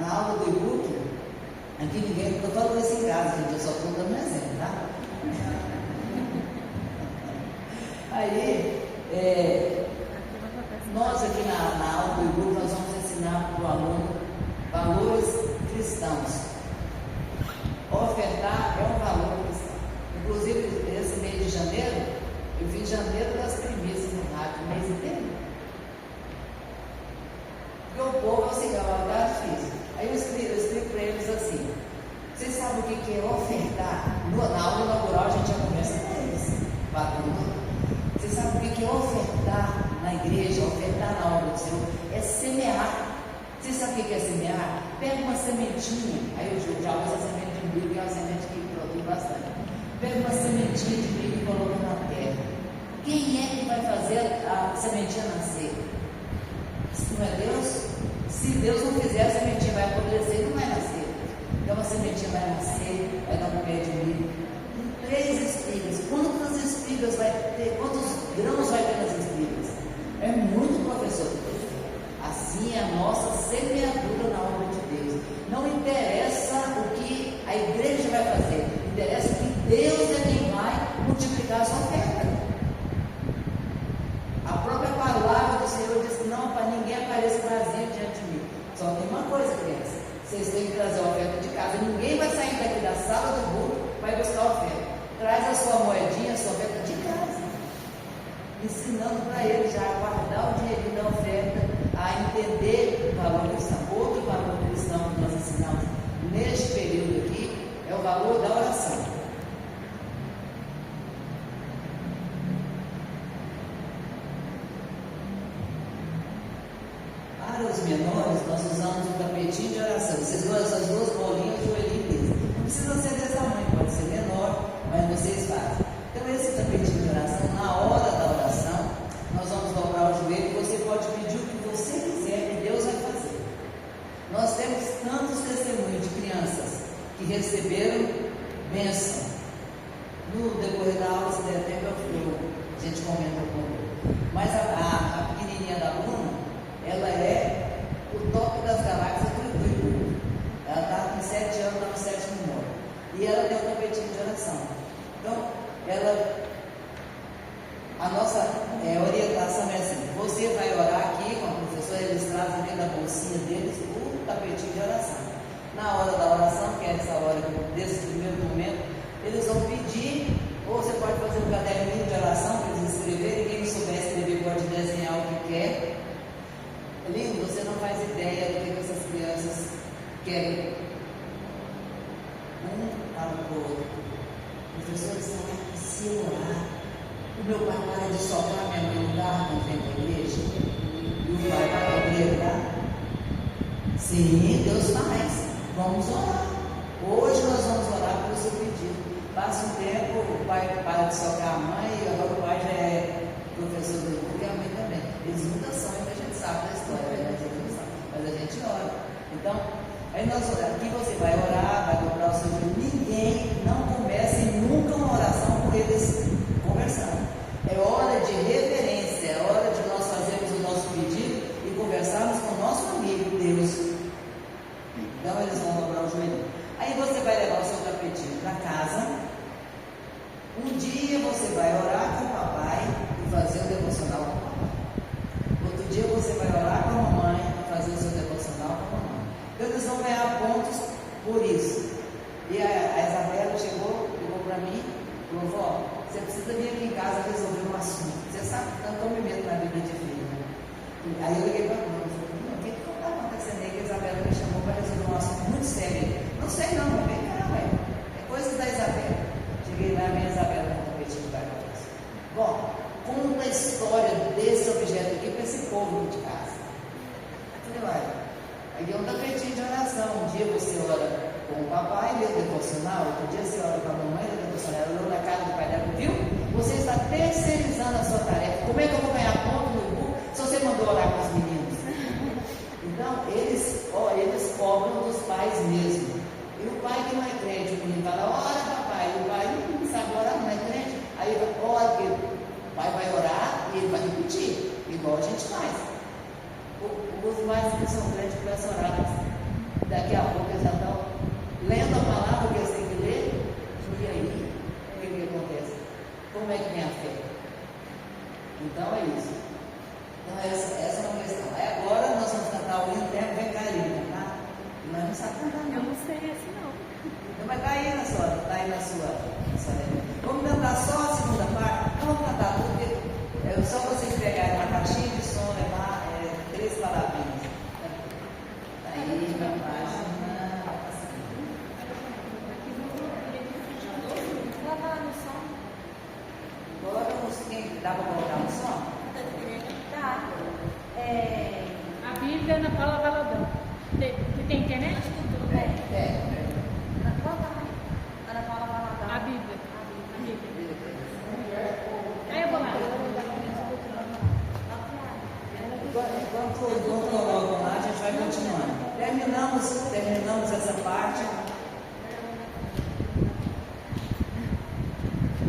E: na aula do e-book, aqui ninguém, eu estou falando isso em casa, gente, eu só estou dando um exemplo, tá? Aí, nós aqui na aula do e-book, nós vamos ensinar para o aluno valores cristãos. Ofertar é um valor cristão. Inclusive, esse mês de janeiro, eu fiz janeiro das premissas no rádio, o mês inteiro. Porque o povo é o seguinte, é uma difícil. Aí eu explico para eles assim, vocês sabem o que é ofertar? Na aula inaugural a gente já conversa com eles. Vocês sabem o que é ofertar na igreja, ofertar na obra do Senhor? É semear. Vocês sabem o que é semear? Pega uma sementinha, aí eu já uso a semente de milho, que é uma semente que produz bastante. Pega uma sementinha de milho e coloca na terra. Quem é que vai fazer a sementinha nascer? Se não é Deus? Se Deus não fizer, a sementinha vai apodrecer e não vai nascer. Então a sementinha vai nascer, vai dar um pé de milho. Em 3 espigas. Quantas espigas vai ter? Quantos grãos vai ter nas espigas? É muito, professor. Assim é a nossa semeadura na obra de Deus. Não interessa o que a igreja vai fazer, interessa que Deus é quem vai multiplicar a sua oferta. A própria palavra do Senhor diz que não, para ninguém apareça vazio diante de mim. Só tem uma coisa, criança, vocês têm que trazer a oferta de casa. Ninguém vai sair daqui da sala do culto para ir buscar a oferta. Traz a sua moedinha, a sua oferta de casa, ensinando para ele já a guardar o dinheirinho da oferta, a entender o valor cristão. Outro valor cristão que nós ensinamos neste período aqui é o valor da oração. Para os menores, nós usamos um tapetinho de oração. Vocês viram essas 2 bolinhas de joelhinho deles. Não precisa ser desse tamanho, pode ser menor, mas vocês fazem. Então, esse tapetinho de oração, na hora da oração, nós vamos dobrar o joelho e você pode pedir o que você quiser que Deus vai fazer. Nós temos tantos testemunhos de crianças que receberam bênção. No decorrer da aula, se der tempo, a gente comenta um pouco. Mas a pequenininha da Bruna, ela é o toque das galáxias do grupo. Ela está com 7 anos, está no 7º módulo. E ela tem um tapetinho de oração. Então, a nossa orientação é assim: você vai orar aqui com a professora, eles trazem dentro da bolsinha deles o tapetinho de oração. Na hora da oração, que é essa hora desse primeiro momento, eles vão pedir, ou você pode fazer um caderninho de oração para eles escreverem. Quem não souber escrever pode desenhar o que quer. Lindo, você não faz ideia do que essas crianças querem. Fala para o outro: professor, estão aqui se orar. O meu pai para de soprar, minha mãe não dá quando vem para a igreja. E o pai vai para a igreja, tá? Sim, Deus faz. Vamos orar. Hoje nós vamos orar pelo seu pedido. Passa um tempo, o pai para de soprar a mãe, e agora o pai já é professor do grupo e a mãe também. Eles nunca são, a gente sabe da história, né? Mas a gente ora. Então, aí nós oramos. Aqui você vai orar, vai dobrar o seu joelho. Ninguém não comece nunca uma oração com eles conversando. É hora de reverência, é hora de nós fazermos o nosso pedido e conversarmos com o nosso amigo, Deus. Então eles vão dobrar o joelho. Aí você vai levar o seu tapetinho para casa. Um dia você vai orar com o papai e fazer o devocional com o papai. Outro dia você vai orar com a mamãe e fazer o seu devocional com a mamãe. Então eles vão ganhar pontos por isso. E a Isabela chegou para mim e falou: vó, você precisa vir aqui em casa resolver um assunto. Você sabe que tanto eu me meto na Bíblia de filho, né? Aí eu liguei para a Bruna e falei: o que está acontecendo aí que a Isabela me chamou para resolver um assunto muito sério? Não sei não, mas vem cá, ué. É coisa da Isabela. Cheguei lá, minha Isabela com o tapetinho de barco. Bom, com o papai leu o devocional, outro dia você olha para a mamãe do devocional, ela leu na casa do pai dela, viu? Você está terceirizando a sua tarefa. Como é que eu vou ganhar ponto no e-book se você mandou orar com os meninos? Então, eles cobram dos pais mesmo. E o pai que não é crente, o menino fala, ora papai, e o pai não sabe orar, não é crente. Aí ele fala, ora, porque o pai vai orar e ele vai repetir, igual a gente faz. Os mais que são crentes começam a orar. Daqui a pouco eles já estão lendo a palavra que eles têm que ler. E aí, o que acontece? Como é que vem a fé? Então é isso. Então essa é uma questão. Aí agora nós vamos cantar o hino Terra Vem Carinho, tá? E nós não sabemos cantar,
B: Eu
E: não.
B: não sei esse não.
E: Então, mas tá aí na sua vamos cantar só a segunda parte? Não vamos cantar tudo, porque é só vocês pegarem uma caixinha de som, levar 3 palavrinhas. Tá aí na página.
B: Coloca lá no som.
E: Coloca quem dá para colocar no som?
B: Tá.
F: A Bíblia Ana Paula Valadão. Tem internet?
E: É.
B: Coloca lá. Ana Paula Valadão.
F: A Bíblia. A Bíblia. Aí eu vou lá.
E: Enquanto colocam lá, a gente vai continuando. Terminamos essa parte.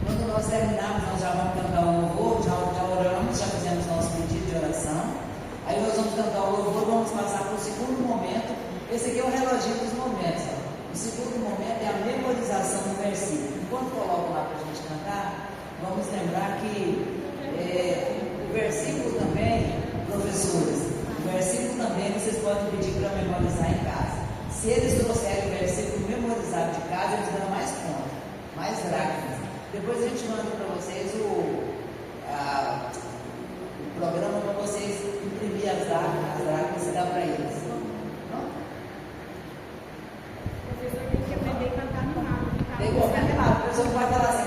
E: Quando nós terminarmos, nós já vamos cantar o louvor, já oramos, já fizemos nosso pedido de oração. Aí nós vamos cantar o louvor, vamos passar para o segundo momento. Esse aqui é o reloginho dos momentos. Ó. O segundo momento é a memorização do versículo. Enquanto colocam lá para a gente cantar, vamos lembrar que o versículo também, professores, o versículo também vocês podem pedir para memorizar em casa. Se eles trouxerem o versículo memorizado de casa, eles dão mais pontos, mais dracmas. Depois a gente manda para vocês o programa para vocês imprimir as dracmas e dar para eles.
F: Professor tem que aprender a cantar animado.
E: Tem que colocar animado, a pessoa vai falar assim.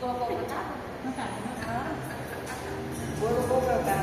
B: Colocou o cantar?
F: Não tá.
E: Vou cantar.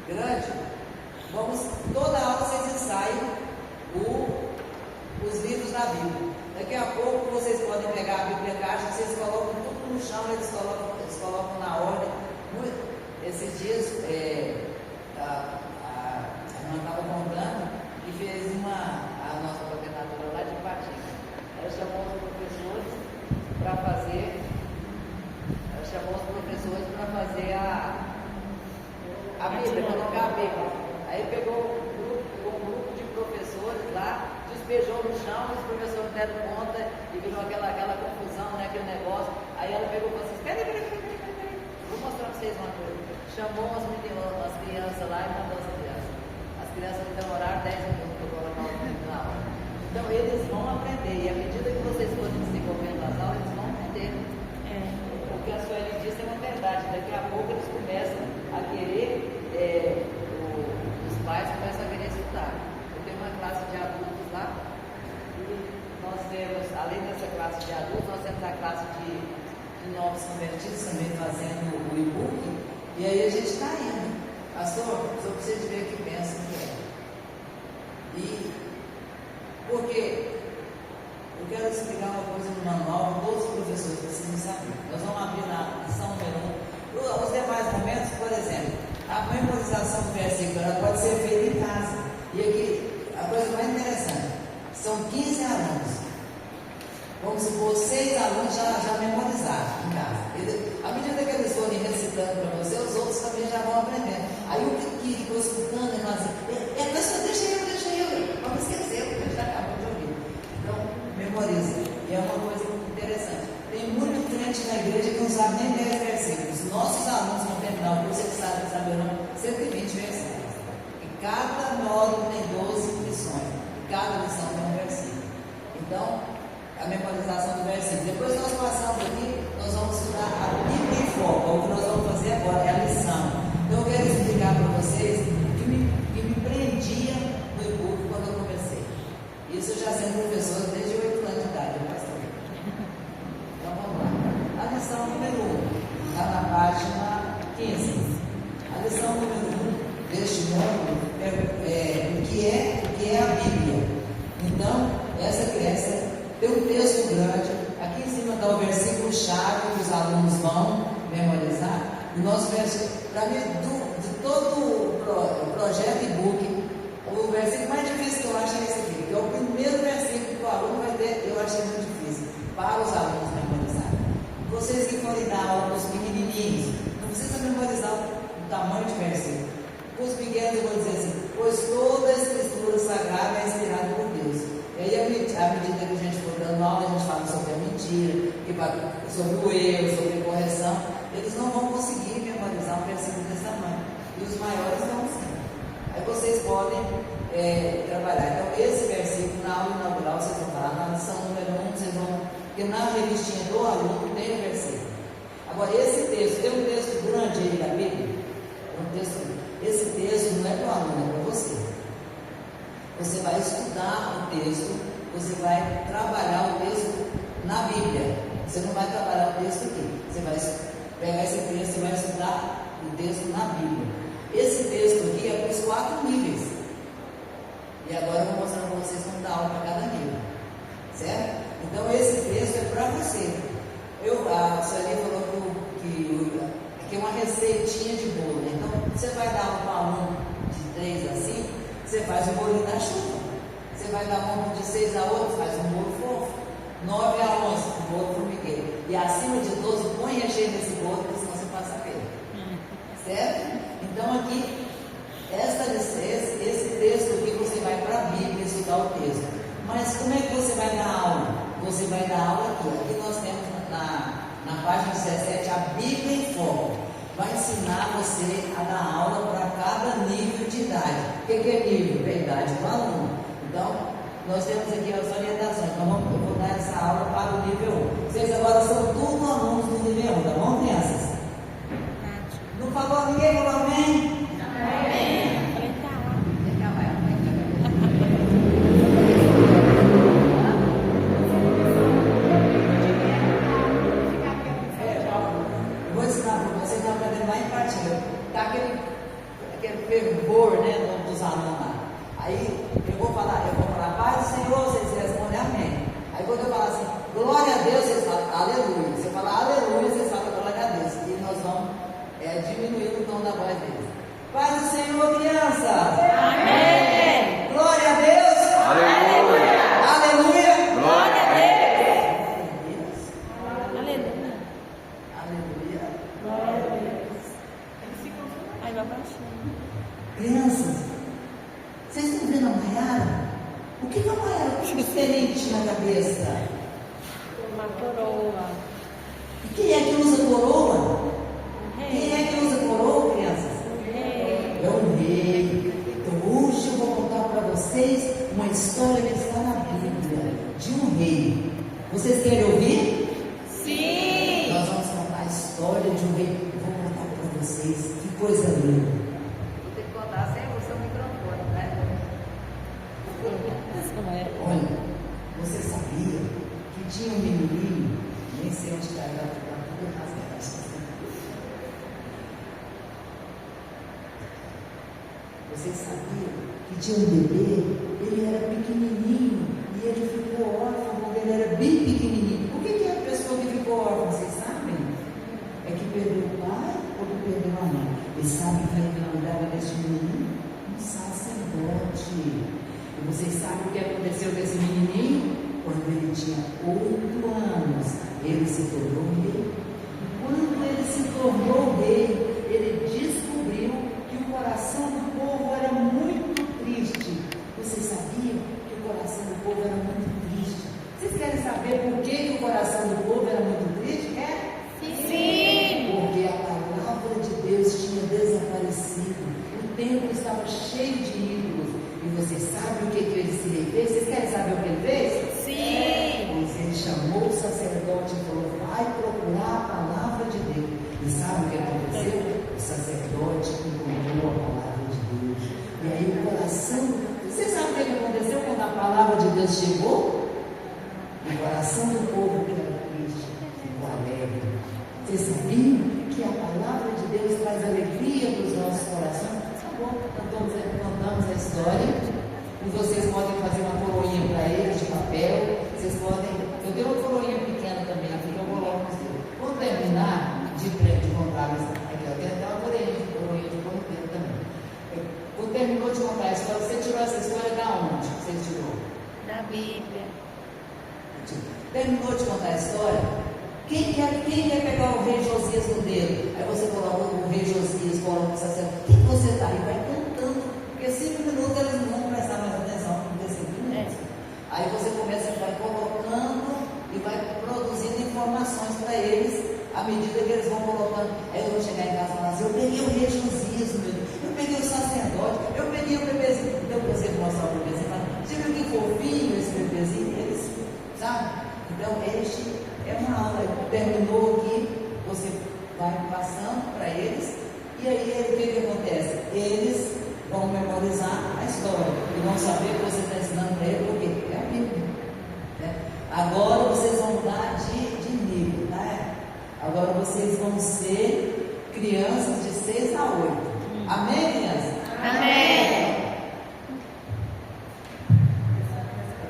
E: grande, toda aula vocês ensaiam os livros da Bíblia. Daqui a pouco vocês podem pegar a Bíblia caixa, vocês colocam tudo no chão, eles colocam na ordem. Esses dias, a irmã estava contando e fez a nossa coordenadora lá de Patinga. Ela chamou os professores para fazer a Bíblia, colocar a Bíblia. Aí pegou um grupo de professores lá, despejou no chão, os professores deram conta e virou aquela confusão, né, aquele negócio. Aí ela pegou e falou assim: peraí, vou mostrar para vocês uma coisa. Chamou as crianças lá e mandou as crianças. As crianças demoraram 10 minutos para colocar o livro na aula. Então eles vão aprender, e à medida que vocês forem desenvolvendo as aulas, eles vão aprender. Porque a Sueli disse é uma verdade, daqui a pouco eles começam a querer, os pais começam a querer estudar. Eu tenho uma classe de adultos lá, e nós temos, além dessa classe de adultos, nós temos a classe de novos convertidos também fazendo o e-book, e aí a gente está indo. Pastor, só precisa ver o que pensa que é. E porque eu quero explicar uma coisa no manual que todos os professores precisam saber. Nós vamos abrir na lição número 1. Os demais momentos, por exemplo, a memorização do versículo ela pode ser feita em casa. E aqui, a coisa mais interessante, são 15 alunos. Vamos supor, 6 alunos já memorizaram em casa. À medida que eles forem recitando para você, os outros também já vão aprendendo. Aí o que ficou escutando, ele fala assim: pessoal, deixa eu, vamos esquecer, porque a gente acabou de ouvir. Então, memoriza. E é uma coisa muito interessante. Tem muito crente na igreja que não sabe nem 10 versículos. Nossos alunos vão terminar o curso, eles saberão 120 versículos. E cada módulo tem 12 lições. E cada lição tem um versículo. Então, a memorização do versículo. Depois nós passamos aqui, nós vamos estudar a Bíblia em foco. O que nós vamos fazer agora é a lição. Então eu quero explicar para vocês que me prendia no e-book quando eu comecei. Isso eu já sendo professor desde 8 anos de idade, pastor. Então vamos lá. A lição número 1, está na página 15. A lição número 1 deste módulo é o que é a Bíblia. Então, essa criança tem um texto grande, aqui em cima está o versículo-chave que os alunos vão memorizar. O nosso versículo, para mim, de todo o projeto e-book, o versículo mais difícil que eu acho é esse aqui, que é o primeiro versículo que o aluno vai ter, eu achei muito difícil, para os alunos memorizarem. Vocês que forem dar aula para os pequenininhos, não precisa memorizar o tamanho de versículo. Para os pequenos eu vou dizer assim: pois toda a escritura sagrada é inspirada por Deus. E aí, à medida que a gente for dando aula, a gente fala sobre a mentira, sobre o erro, sobre a correção. Eles não vão conseguir memorizar um versículo desse tamanho. E os maiores vão sim. Aí vocês podem trabalhar. Então, esse versículo, na aula inaugural, vocês vão falar, na lição número 1, vocês vão. Porque na revistinha do aluno tem o versículo. Agora, esse texto, tem um texto grande aí da Bíblia. Esse texto não é para o aluno, é para você. Você vai estudar o texto, você vai trabalhar o texto na Bíblia. Você não vai trabalhar o texto aqui. Você vai pegar esse texto e vai estudar o texto na Bíblia. Esse texto aqui é para os 4 níveis. E agora eu vou mostrar para vocês como dar aula para cada nível. Certo? Então esse texto é para você. A Sueli falou que é uma receitinha de bolo. Então você vai dar aula para um aluno de 3 a 5. Você faz o bolinho da chuva. Você vai dar um de 6 a 8, faz um bolo fofo. 9 a 11, um bolo formigueiro. E acima de 12, põe recheio nesse bolo, porque senão você passa pelo. Certo? Então aqui, esse texto aqui, você vai para a Bíblia estudar o texto. Mas como é que você vai dar aula? Você vai dar aula aqui. Aqui nós temos na página 17 a Bíblia em foco. Vai ensinar você a dar aula para cada nível de idade. O que é nível? É a idade do aluno. Então, nós temos aqui as orientações. Então, eu vou dar essa aula para o nível 1. Vocês agora são todos alunos do nível 1, tá bom, crianças? Não falou ninguém, falou amém?
B: Amém.
E: Vou ensinar para vocês, estão aprendendo lá em Patinga. Tá aquele fervor, né, dos alunos lá. Aí eu vou falar, paz do Senhor, vocês respondem amém. Aí quando eu falar assim, glória a Deus, vocês falam aleluia. Você fala aleluia, vocês falam glória a Deus. E nós vamos diminuir o tom da voz deles. Paz do Senhor, crianças.
B: Amém.
E: Glória a Deus.
C: Aleluia.
E: Aleluia.
C: Glória a
E: Deus.
B: Aleluia.
E: Aleluia.
B: Glória a Deus. Aí vai baixando.
E: Crianças, vocês estão vendo a Maiara? O que a Maiara tem diferente na cabeça?
B: Uma coroa.
E: E quem é que usa coroa?
B: Um
E: Quem
B: rei.
E: é que usa coroa, crianças?
B: Um rei.
E: É o rei. Então hoje eu vou contar para vocês uma história que está na Bíblia, de um rei. Vocês querem ouvir?
B: Sim.
E: Nós vamos contar a história de um rei. Eu vou contar para vocês. Que coisa linda.
D: Vou ter que contar sem o seu microfone, né?
E: Olha, você sabia que tinha um menininho, nem sei onde está, está tudo rasgado. Você sabia que tinha um bebê, ele era pequenininho e ele ficou órfão quando ele era bem pequenininho. Por que é a pessoa que ficou órfã, vocês sabem? É que perdeu o pai ou que perdeu a mãe. E sabe quem cuidava desse menino? Um sacerdote. E vocês sabem o que aconteceu com esse menininho? Quando ele tinha 8 anos, ele se tornou rei. E quando ele se tornou rei, ele descobriu que o coração do povo era muito triste. Vocês sabiam que o coração do povo era muito triste? Vocês querem saber por que o coração do povo era muito triste?
B: Sim.
E: Porque a palavra de Deus tinha desaparecido. O templo estava cheio de ídolos. E vocês sabem o que ele se fez? Vocês querem saber o que ele fez?
B: Sim.
E: Pois ele chamou o sacerdote e falou: vai procurar a palavra de Deus. E sabe o que aconteceu? O sacerdote encontrou a palavra de Deus. E aí o coração. Vocês sabem o que aconteceu quando a palavra de Deus chegou? O coração do povo que era triste ficou alegre. Vocês sabiam que a palavra de Deus traz alegria para os nossos corações? Contamos a história. E vocês podem fazer uma coroinha para eles de papel. Vocês podem. Eu dei uma coroinha pequena também aqui que eu coloco assim. Quando terminar de contar a história, aqui eu tenho até uma coroinha de ponteiro também. Quando terminou de contar a história, você tirou essa história da onde? Você tirou?
B: Da Bíblia.
E: Terminou de contar a história? Quem quer pegar o rei Josias no dedo? Aí você coloca o rei Josias, coloca o sacerdote. O que você está aí? Vai cantando. Porque 5 minutos eles não vão prestar mais atenção nesse 5 minutos. Aí você começa, vai colocando e vai produzindo informações para eles à medida que eles vão colocando. Aí eu vou chegar em casa e falar assim: eu peguei o rei Josias, eu peguei o sacerdote, eu peguei o bebezinho. Então você mostrar o bebezinho e fala: você viu que fofinho esse bebezinho? Eles, sabe? Então este é uma aula. Terminou aqui, você vai passando para eles, e aí o que acontece? Eles vão memorizar a história e vão saber que você está ensinando para eles o quê? É a Bíblia. Né? Agora vocês vão mudar de nível, né? Agora vocês vão ser crianças de 6 a 8. Amém, crianças?
B: Amém.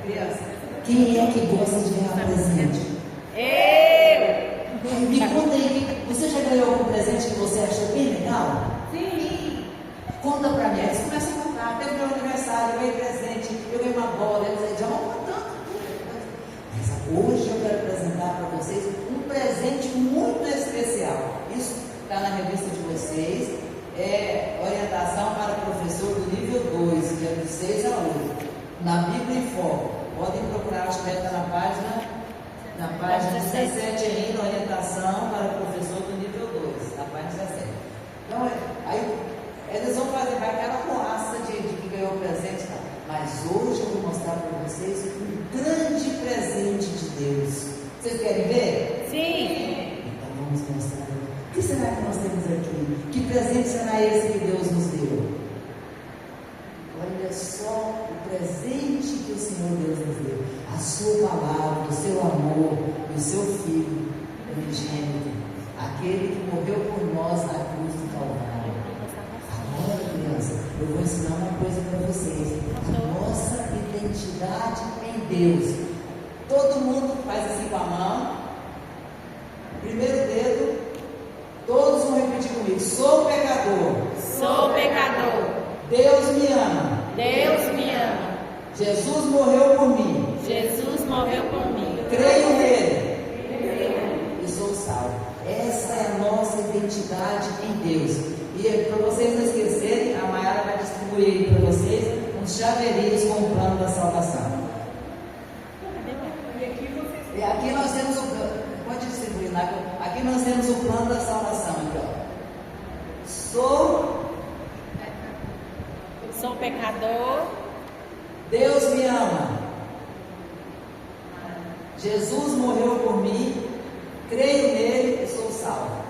E: Criança, quem é que gosta de ganhar presente? Me conta aí, você já ganhou algum presente que você achou bem legal?
B: Sim.
E: Conta pra mim. Aí eles começam a contar. Teve meu aniversário, eu ganhei presente, eu ganhei uma bola. Eles já vão contando. Mas hoje eu quero apresentar para vocês um presente muito especial. Isso está na revista de vocês. É orientação para professor do nível 2, que é de 6 a 8. Na Bíblia em Foco. Podem procurar, acho que está na página 17 ainda, orientação para professor do nível 2, na página 17. Então, aí eles vão fazer, vai aquela coaça de que ganhou o presente, tá? Mas hoje eu vou mostrar para vocês um grande presente de Deus. Vocês querem ver?
B: Sim.
E: Então vamos mostrar. O que será que nós temos aqui? Que presente será esse que Deus nos deu? Olha só o presente que o Senhor Deus nos deu. A sua palavra, o seu amor, o seu Filho unigênito, aquele que morreu por nós na cruz do Calvário. Agora, criança, eu vou ensinar uma coisa para vocês. A nossa identidade em Deus. Todo mundo faz assim com a mão. Primeiro dedo. Todos vão repetir comigo. Sou pecador.
B: Sou pecador.
E: Deus me ama.
B: Deus me ama.
E: Jesus morreu por mim.
B: Jesus morreu por mim.
E: Creio nele. E sou salvo. Essa é a nossa identidade em Deus. E para vocês não esquecerem, a Mayara vai distribuir para vocês uns chaveirinhos com o plano da salvação. E aqui nós temos o. Pode distribuir, né? Aqui nós temos o plano da salvação. Aqui, ó.
B: Sou pecador.
E: Deus me ama. Jesus morreu por mim. Creio nele e sou salvo.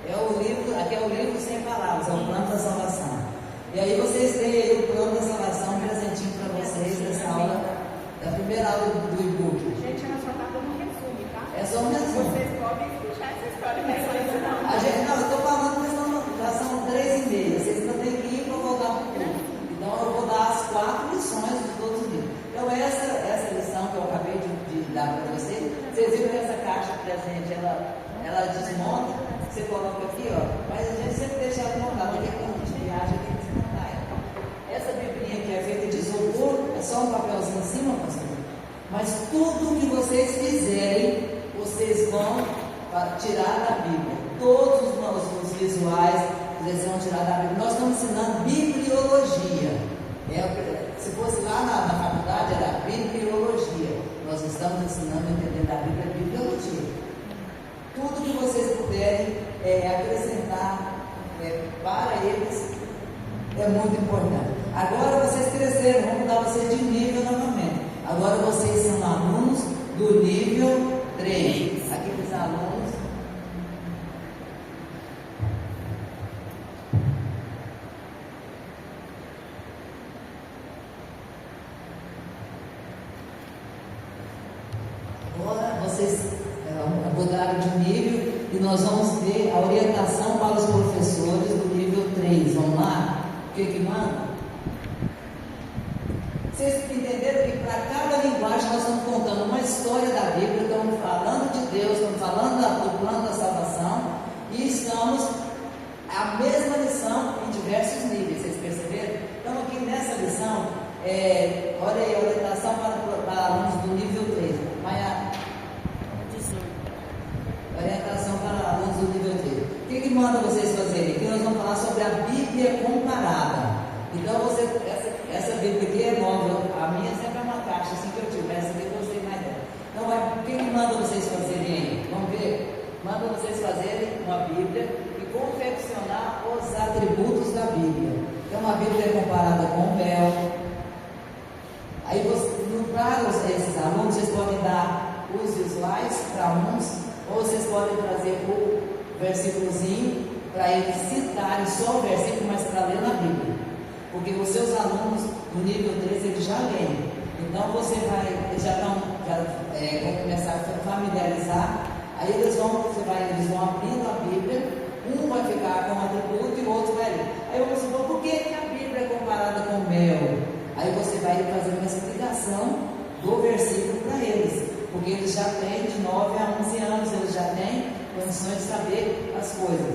E: É o livro, aqui é o livro sem palavras, é o plano da salvação. E aí vocês têm aí o plano da salvação, um presentinho para vocês dessa aula, da primeira aula do e-book.
F: Gente, ela só está dando um resumo, tá?
E: É só um resumo.
F: Vocês podem escutar essa história, não é só isso não.
E: Eu estou falando que já são 3h30, vocês ainda têm que ir para voltar para o curso. Então eu vou dar as 4 lições de todos os livros. Então essa lição que eu acabei de dar para vocês viram que essa caixa de presente, ela desmonta, você coloca aqui, ó, mas a gente sempre deixa ela montada, porque quando a gente viaja tem que desmontar ela. Essa biblinha que é feita de isopor, é só um papelzinho em cima, pastor. Mas tudo que vocês fizerem, vocês vão tirar da Bíblia. Todos os visuais, vocês vão tirar da Bíblia. Nós estamos ensinando bibliologia. Se fosse lá na faculdade, era bibliologia. Nós estamos ensinando a entender da Bíblia bibliologia. Tudo que vocês puderem acrescentar para eles é muito importante. Agora vocês cresceram, vamos dar vocês de nível novamente. Agora vocês são alunos do nível 3. Aqueles alunos. Agora vocês mudaram de nível e nós vamos ver a orientação para os professores do nível 3. Vamos lá? O que manda? Vocês entenderam que para cada linguagem nós estamos contando uma história da Bíblia, estamos falando de Deus, estamos falando do plano da salvação e estamos a mesma lição em diversos níveis, vocês perceberam? Então aqui nessa lição, olha aí a orientação para alunos do nível 3. Orientação para alunos do nível 3. O que manda vocês fazerem? Aqui nós vamos falar sobre a Bíblia comparada. Então essa Bíblia aqui é nova, a minha sempre é uma caixa, assim que eu tive, essa aqui eu gostei mais dela. Então o que manda vocês fazerem aí? Vamos ver? Manda vocês fazerem uma Bíblia e confeccionar os atributos da Bíblia. Então a Bíblia é comparada com o véu. Aí para esses alunos, vocês podem dar os visuais para uns, ou vocês podem trazer o versículozinho para eles citarem só o versículo, mas para ler na Bíblia. Porque os seus alunos do nível 3 eles já leem. Então eles vão começar a familiarizar. Aí eles vão abrindo a Bíblia, um vai ficar com um atributo e o outro vai ler. Aí eu vou supor, por que a Bíblia é comparada com mel? Aí você vai fazer uma explicação do versículo para eles. Porque eles já têm de 9 a 11 anos, eles já têm condições de saber as coisas.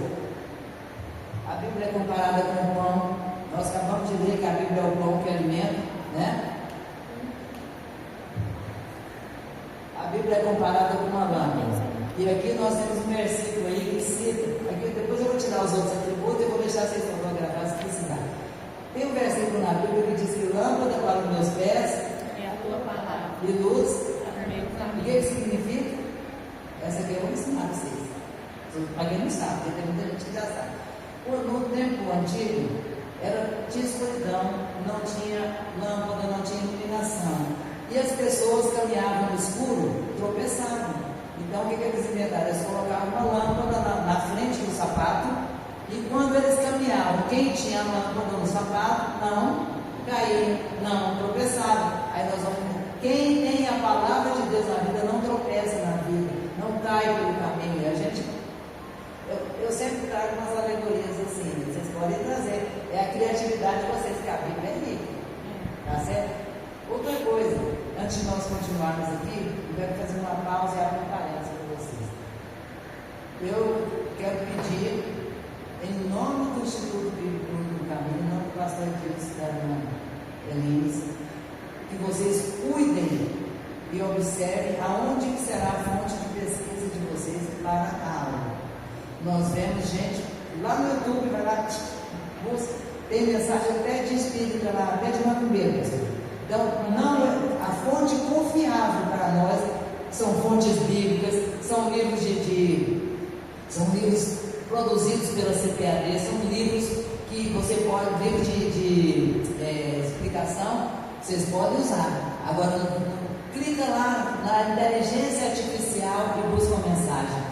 E: A Bíblia é comparada com o pão. Nós acabamos de ler que a Bíblia é o pão que alimenta, né? A Bíblia é comparada com uma lâmpada. E aqui nós temos um versículo aí que cita. Aqui, depois eu vou tirar os outros atributos e vou deixar vocês fotografar se precisar. Tem um versículo na Bíblia que diz que lâmpada para os meus pés
B: É a tua palavra.
E: e luz.
B: Meu
E: O
B: caminho.
E: que significa? Essa aqui eu vou ensinar vocês. Para quem não sabe, porque tem muita gente que já sabe. No tempo antigo, tinha escuridão, não tinha lâmpada, não tinha iluminação. E as pessoas caminhavam no escuro, tropeçavam. Então o que eles inventaram? Eles colocavam uma lâmpada na frente do sapato, e quando eles caminhavam, quem tinha a lâmpada no sapato, não caía, não tropeçava. Aí nós vamos ver. Quem tem a palavra de Deus na vida não tropeça na vida, não cai pelo caminho. Eu sempre trago umas alegorias assim, vocês podem trazer. É a criatividade de vocês, que a Bíblia é rica. Tá certo? Outra coisa, antes de nós continuarmos aqui, eu quero fazer uma pausa e abrir um parênteses para vocês. Eu quero pedir, em nome do Instituto Bíblico do Caminho, em nome do pastor Edilson da irmã Elise, que vocês cuidem e observem aonde que será a fonte de pesquisa de vocês para a aula. Nós vemos gente lá no YouTube, vai lá, busca, tem mensagem até de espírita lá, até de macumbeiro, pastor. Então, não é a fonte confiável para nós, são fontes bíblicas, são livros são livros produzidos pela CPAD, são livros que você pode, livros de explicação, vocês podem usar. Agora, clica lá na inteligência artificial e busca uma mensagem.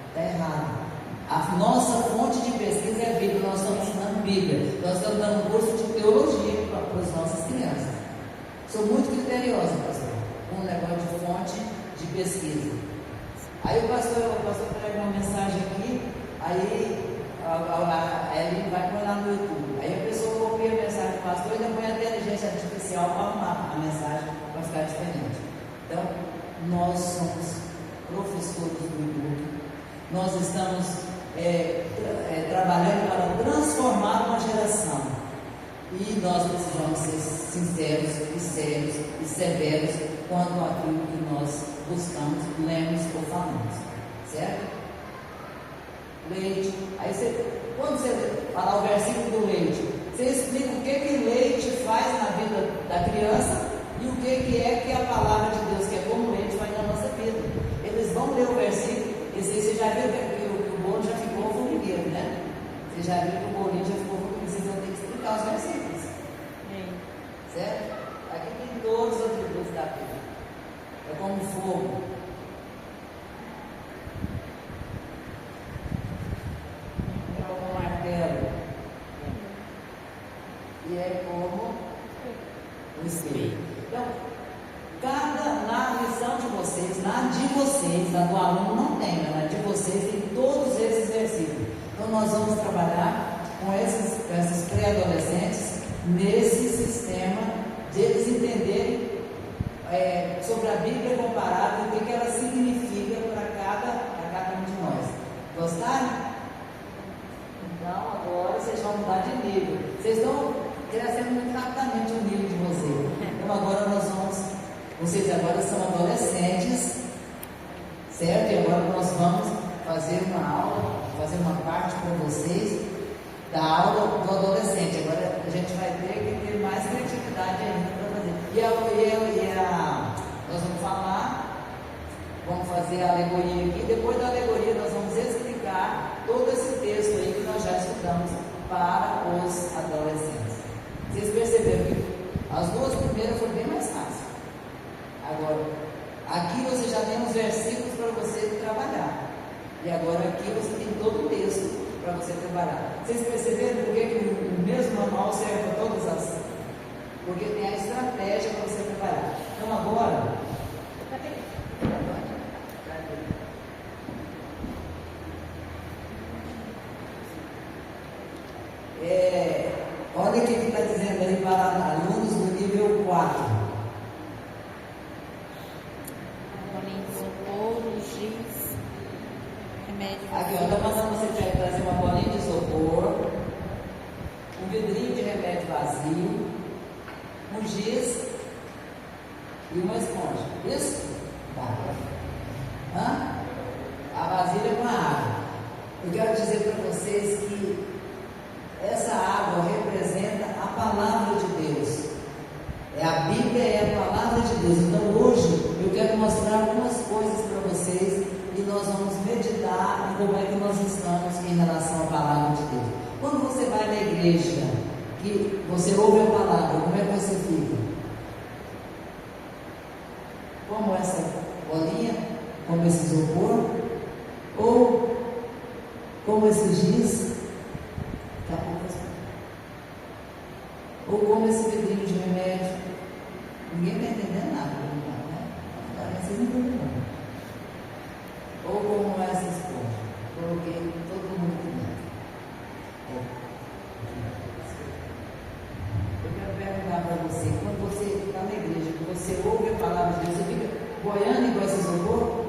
E: Está errado. A nossa fonte de pesquisa é a Bíblia, nós estamos ensinando Bíblia, nós estamos dando curso de teologia para as nossas crianças. Sou muito criteriosa, pastor, com um negócio de fonte de pesquisa. Aí o pastor pega uma mensagem aqui, aí ele vai pôr lá no YouTube. Aí a pessoa copia a mensagem do pastor e depois a inteligência artificial para arrumar a mensagem para ficar diferente. Então, nós somos professores do e-book, nós estamos trabalhando para transformar uma geração. E nós precisamos ser sinceros e sérios e severos quanto àquilo que nós buscamos, lemos ou falamos. Certo? Leite. Aí quando você falar o versículo do leite, você explica o que leite faz na vida da criança e o que é que a palavra de Deus, que é como leite, faz na nossa vida. Eles vão ler o versículo, e você já viu que o bolo já ficou formigueiro, né? Você já viu que o bolinho já ficou formigueiro, vocês vão ter que explicar os versículos. Certo? Aqui tem todos os atributos da Bíblia. É como fogo. É como martelo. E é como o espelho. Então, na lição de vocês, na do aluno não tem, mas na de vocês tem todos esses versículos. Então nós vamos trabalhar com esses pré-adolescentes nesse sistema de eles entenderem sobre a Bíblia comparada e o que ela significa para cada um de nós. Gostaram? Então agora vocês vão mudar de nível. Vocês estão crescendo muito rapidamente o nível de vocês. Então agora vocês agora são adolescentes, certo? E agora nós vamos fazer uma aula, fazer uma parte com vocês da aula do adolescente. Agora a gente vai ter que ter mais criatividade ainda para fazer. Nós vamos falar, vamos fazer a alegoria aqui. Depois da alegoria nós vamos explicar todo esse texto aí que nós já estudamos para os adolescentes. Vocês perceberam que as duas primeiras foram bem mais fáceis. Agora, aqui você já tem os versículos para você trabalhar. E agora aqui você tem todo o texto para você trabalhar. Vocês perceberam por que o mesmo manual serve para todas as... Porque tem a estratégia para você trabalhar. Então agora... olha o que está dizendo aí para alunos do nível 4.
B: Bolinho de isopor, giz, remédio.
E: Aqui, ó, estou mandando você trazer uma bolinha de isopor, um vidrinho de remédio vazio, um giz e uma esponja. Isso? Tá. A vasilha com a água. Eu quero dizer para vocês que essa água representa a palavra de Deus. A Bíblia é a palavra de Deus. Então hoje eu quero mostrar algumas coisas para vocês e nós vamos meditar em como é que nós estamos em relação à palavra de Deus. Quando você vai na igreja, que você ouve a palavra, como é que você fica? Como essa bolinha? Como esse isopor? Ou como esse giz? Ou como esse vidrinho de remédio? Ninguém está entendendo nada, né? Vocês não estão entendendo. Ou como essa esponja? Coloquei todo mundo aqui dentro. você ouve a palavra de Deus, você fica boiando igual esse isopor,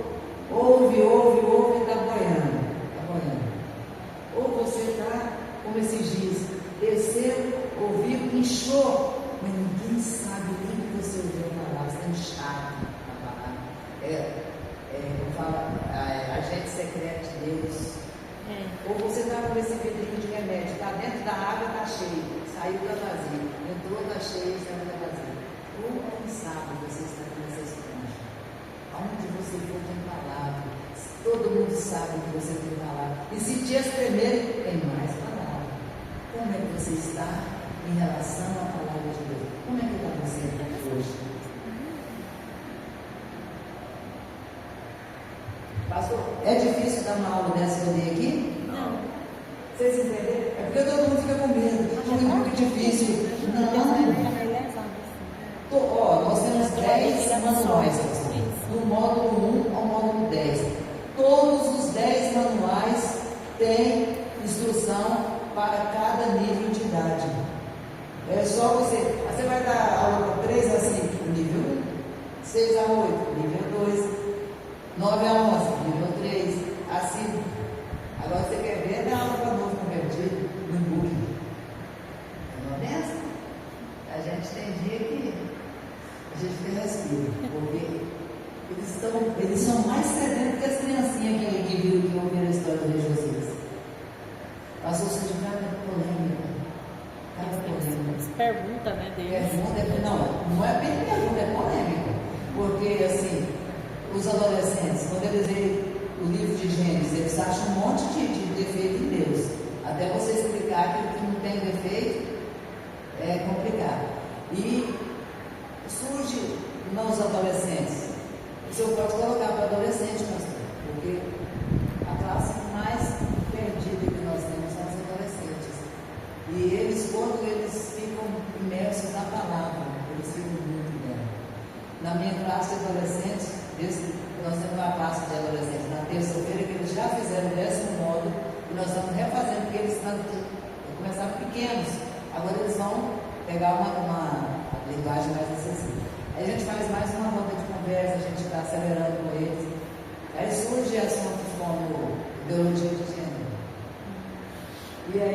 E: ouve, e está boiando, Ou você está, como esses dias, desceu, ouviu, inchou, mas ninguém sabe nem que você ouviu a palavra, você está inchado a palavra. Eu falo, agente secreto de Deus. Ou você está com esse vidrinho de remédio, está dentro da água, está cheio, saiu da vazia, entrou, está cheio, saiu da vazia. Ou quem sabe você está com essa esponja. Aonde você for tem palavra, todo mundo sabe que você tem palavra. E se te espremer, tem mais palavra. Como é que você está em relação à palavra de Deus? Como é que está você hoje? Pastor, é difícil dar uma aula dessa que eu dei aqui?
B: Não.
E: Vocês entenderam? É porque todo mundo fica com medo. Muito difícil. Nós temos 10 manuais, do módulo 1 ao módulo 10. Todos os 10 manuais têm instrução para cada nível de idade. É só você vai dar aula para 3 a 5, nível 1, 6 a 8, nível 2, 9 a 11, nível 3, assim. Agora você quer ver, dá aula para novo convertido no Booking. Não é mesmo? A gente tem dia que a gente tem respiro, porque eles são mais sedentos que as criancinhas que ouviram a história do rei Josias. Passou de cada polêmica.
B: Pergunta, né, deles.
E: Não é bem pergunta, é polêmica. Porque, assim, os adolescentes, quando eles veem o livro de Gênesis, eles acham um monte de defeito em Deus. Até você explicar que o que não tem defeito é complicado. E surge nos adolescentes. O senhor pode colocar para adolescente, pastor, porque a classe mais perdida que nós temos são os adolescentes. E eles, quando eles ficam imersos na palavra, eles ficam muito bem. Na minha classe de adolescentes, nós temos uma classe de adolescentes na terça-feira que eles já fizeram o 10º módulo e nós estamos refazendo, porque eles começaram pequenos, agora eles vão pegar uma linguagem mais acessível. Aí a gente faz mais uma roda de conversa, a gente está acelerando com eles. Aí surge assuntos como ideologia de gênero. E aí